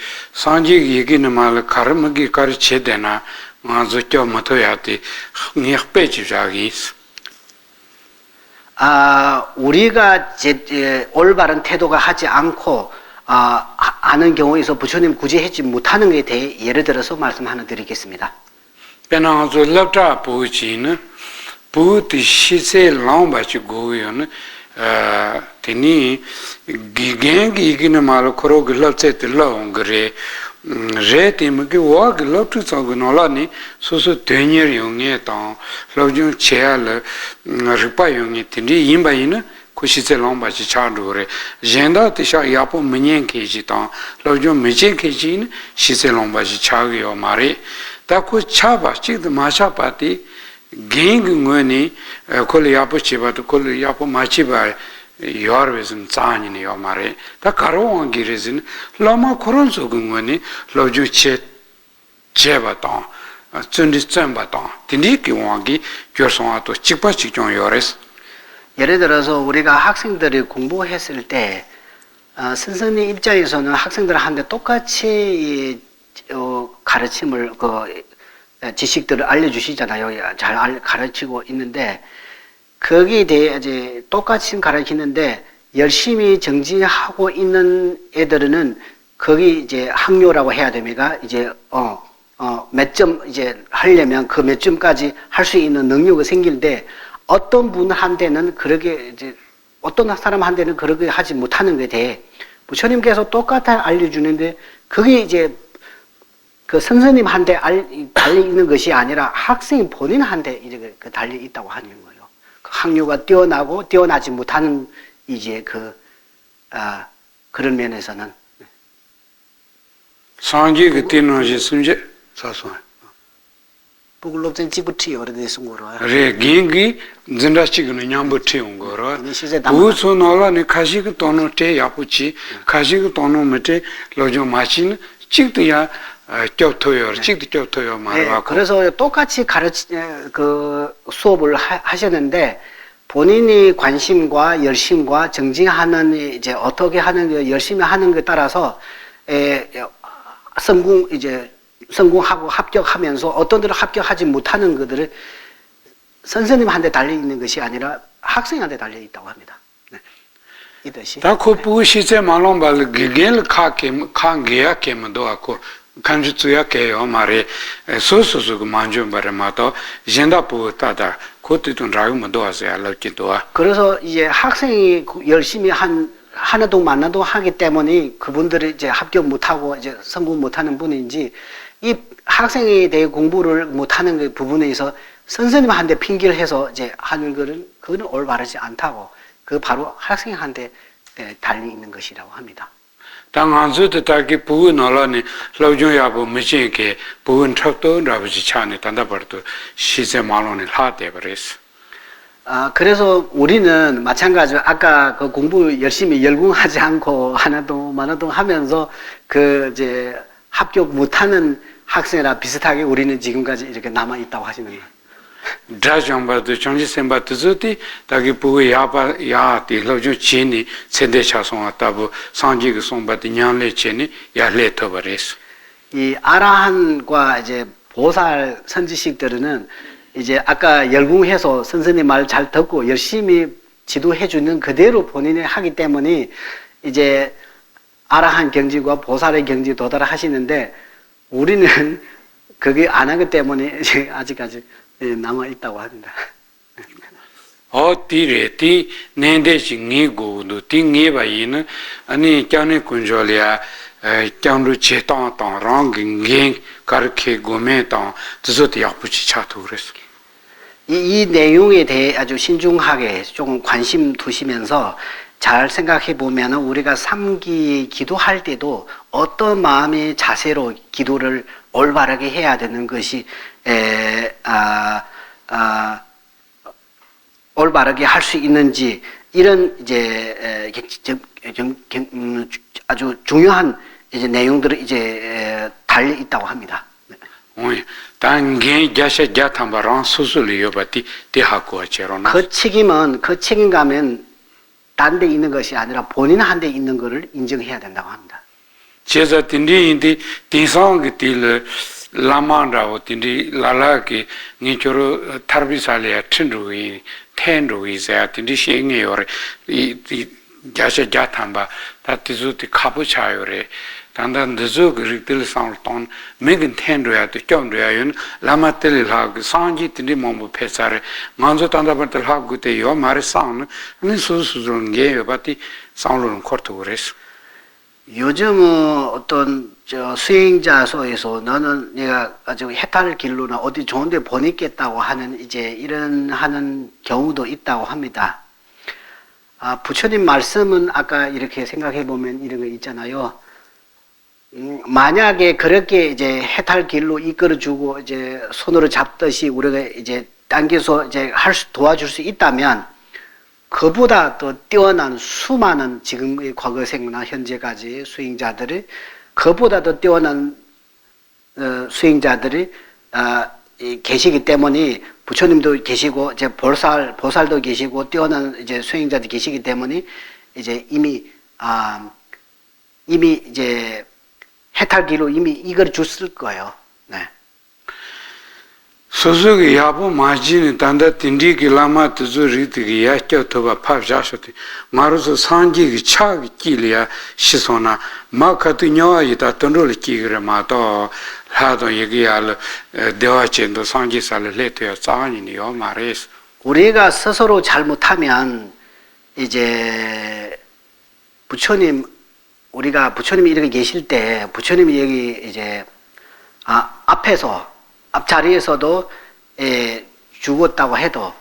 얘기는 말 가르먹이 가르쳐야 되나 맞아 저 못해야지 니학배지자기 우리가 올바른 태도가 하지 않고 아는 경우에서 부처님 구제하지 못하는 것에 대해 예를 들어서 말씀 하나 드리겠습니다. 배나서 럽자 보이지는 부디 시세 랑바치 고요는 테니 기겐기 이기는 말 코로 글럽체 들러온 그래 레티므기 와 글럽트 상고노라니 소소 데니어 용에 당 럽중 체알 르파 용에 텐디 임바이는 kushitse lombachi chadure jenda tisha yapo menyen keji ta lojo meje keji ne shitse lombachi chagyo mare ta ku chaba chid masha pati geng ngoni kol yapo chiba to kol yapo machiba yorvezin tsani ne yo mare ta karo angirezin lama koron so ngoni lojo che cheba ta 쩐디 쩐바다 딘디기 왕기 교성아도 직바직종 요레스 예를 들어서 우리가 학생들이 공부했을 때 선생님 입장에서는 학생들한테 똑같이 가르침을 지식들을 알려주시잖아요. 잘 가르치고 있는데 거기에 대해 이제 똑같이 가르치는데 열심히 정진하고 있는 애들은 거기 이제 학료라고 해야 됩니까? 이제 몇 점 이제 하려면 그 몇 점까지 할 수 있는 능력이 생길때 어떤 분한테는 그렇게 이제 어떤 사람한테는 그렇게 하지 못하는 것에 대해 부처님께서 똑같아 알려주는데 그게 이제 그 선생님한테 달려 있는 것이 아니라 학생 본인한테 이제 그 달려 있다고 하는 거예요. 그 학료가 뛰어나고 뛰어나지 못하는 이제 그런 면에서는 상기 그때는 이제 사소 부글롭전 지부티 오래돼서 거로 래 갱기 진다치기는 냠부티 온 거로 우선올라니 가시고 돈을 야부치 가시고 돈을 메테 로조 마신 찍도야 껴토요 찍도 껴토요 말하고 그래서 똑같이 그 수업을 하셨는데 본인이 관심과 열심과 정진하는 이제 어떻게 하는 게 열심히 하는 것에 따라서 성공하고 합격하면서 어떤 데를 합격하지 못하는 것들을 선생님한테 달려 있는 것이 아니라 학생한테 달려 있다고 합니다. 네. 이 뜻이. 다코 부시제 말론발 기겔 칸게야 케면도 아코 간주츠야 케요 말에 소소소 만좀 바르마도 젠다부 따다 코티돈 라고면도 하세요. 알로키도아. 그래서 이제 학생이 열심히 하나도 만나도 하기 때문에 그분들이 이제 합격 못하고 이제 성공 못하는 분인지 이 학생에 대해 공부를 못하는 그 부분에 있어 선생님한테 핑계를 해서 이제 하는 거는 그거는 올바르지 않다고 그 바로 학생한테 달려 있는 것이라고 합니다. 당한즈도 딱히 부은 얼라니 로종야부 미진게 부은 첩도 라부지 차네 단다버도 시세 말론을 하대 버렸어. 그래서 우리는 마찬가지로 아까 그 공부 열심히 열공하지 않고 하나도 많아도 하면서 그 이제 합격 못하는 학생이랑 비슷하게 우리는 지금까지 이렇게 남아 있다고 하시는 거예요. 드라정바도 정지sem바도 저티 다기 부의 야티 로조 치니 세대차송 왔다고 상지그 송바도 냥레 치니 야레터 버렸어. 이 아라한과 이제 보살 선지식들은 이제 아까 열공해서 선생님 말 잘 듣고 열심히 지도해 주는 그대로 본인이 하기 때문에 이제 아라한 경지와 보살의 경지 도달하시는데 우리는 그게 안 하기 때문에 이제 아직까지 남아 있다고 합니다. 어디래티 내대시 니고도 띵이바이는 아니 꺄네 군졸이야 꺄루 제타타 랑긴 가르케 고메타 저도 야부치 차도 그랬어. 이 내용에 대해 아주 신중하게 좀 관심 두시면서 잘 생각해 보면 우리가 3기 기도할 때도 어떤 마음의 자세로 기도를 올바르게 해야 되는 것이 올바르게 할 수 있는지 이런 이제 아주 중요한 이제 내용들이 이제 달려 있다고 합니다. 오이 당게 자샤 자탐바랑 수술이요바티 대하고처럼 그 책임감은 딴 데 있는 것이 아니라 본인한테 있는 것을 인정해야 된다고 합니다. 제자 딘디인디 디상게 딜 라만라오 딘디 라라게 니초로 타르비살레 튼루이 텐루이자 딘디 싱에요레 이 자샤 자탐바 다티즈티 카부차요레 단단 늦어 그리들 상ton 메긴 텐로야도 껴줘야윤 라마텔 하고 상지들이 몸을 패사를 먼저 단다버들 하고 그때요 말이 상은 아니 소소스런 게 바티 상로는 코트 그랬어. 요즘 어떤 수행자소에서 너는 내가 아주 해탈 길로나 어디 좋은데 보냈겠다고 하는 이제 이런 하는 경우도 있다고 합니다. 부처님 말씀은 아까 이렇게 생각해 보면 이런 거 있잖아요. 만약에 그렇게 이제 해탈 길로 이끌어주고 이제 손으로 잡듯이 우리가 이제 당겨서 이제 도와줄 수 있다면 그보다 더 뛰어난 수많은 지금의 과거생나 현재까지 수행자들이 그보다 더 뛰어난 수행자들이 계시기 때문에 부처님도 계시고 이제 보살도 계시고 뛰어난 이제 수행자도 계시기 때문에 이제 이미 이제 해탈기로 이미 이걸 줬을 거예요. 네. 소소게 야부 마지는 단다 틴디기 라마 tuzu ritigi yakyo toba pap jashoti maruso sangi cha kilya shisona makatu nyawa ita tondol kigre mato hado yigiyal dewa chendo sangi sal leto tsani ni yo mares 우리가 스스로 잘못하면 이제 우리가 부처님이 이렇게 계실 때 부처님이 여기 이제 앞자리에서도 죽었다고 해도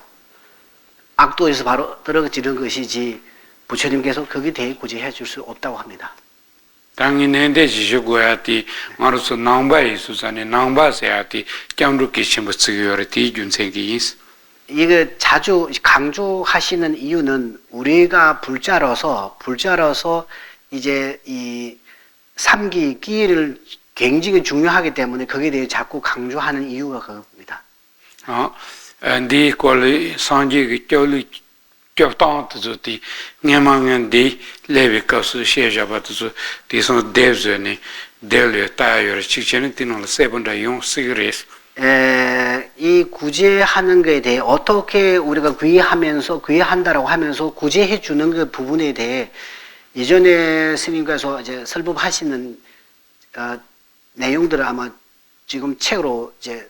악도에서 바로 떨어지는 것이지 부처님께서 거기에 대해 굳이 해줄 수 없다고 합니다. 당연한데 지시고야티 마루소 남바이 수산에 남바세야티 깜루키 심부츠기요르티 준세기스 이거 자주 강조하시는 이유는 우리가 불자로서 이제 이 삼기 끼를 굉장히 중요하기 때문에 거기에 대해 자꾸 강조하는 이유가 그겁니다. 디 콜리 산지 껴리 껴탄트즈티 냐망엔디 레비카스 셰자바트즈 디선 데즈니 델레 타이어 직전에 티노 세번다 용 시그레스 이 구제하는 것에 대해 어떻게 우리가 구제한다라고 하면서 구제해 주는 그 부분에 대해 이전에 스님께서 이제 설법하시는 내용들을 아마 지금 책으로 이제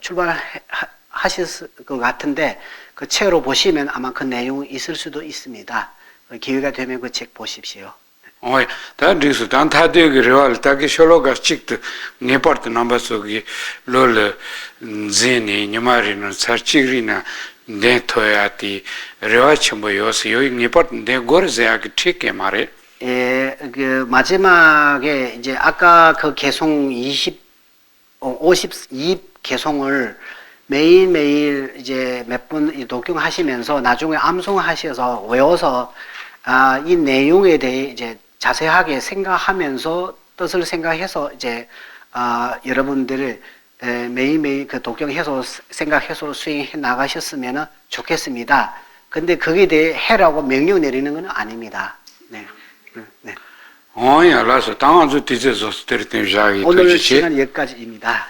출발하셨을 것 같은데 그 책으로 보시면 아마 그 내용이 있을 수도 있습니다. 기회가 되면 그 책 보십시오. oi da disu dan thade ge real ta ge shologa chikt nepart nambaso ge lol zeni nyamari no sarchigrina de toyati reachmo yos yo nepart de gorze ag thike mare 그 마지막에 이제 아까 그 개송 52 개송을 매일매일 이제 몇 분 독경하시면서 나중에 암송하셔서 외워서 이 내용에 대해 이제 자세하게 생각하면서 뜻을 생각해서 이제 여러분들을 매일매일 그 독경해서 생각해서 수행해 나가셨으면 좋겠습니다. 근데 거기에 대해 해라고 명령 내리는 건 아닙니다. 네. 네. 오늘 시간 여기까지입니다.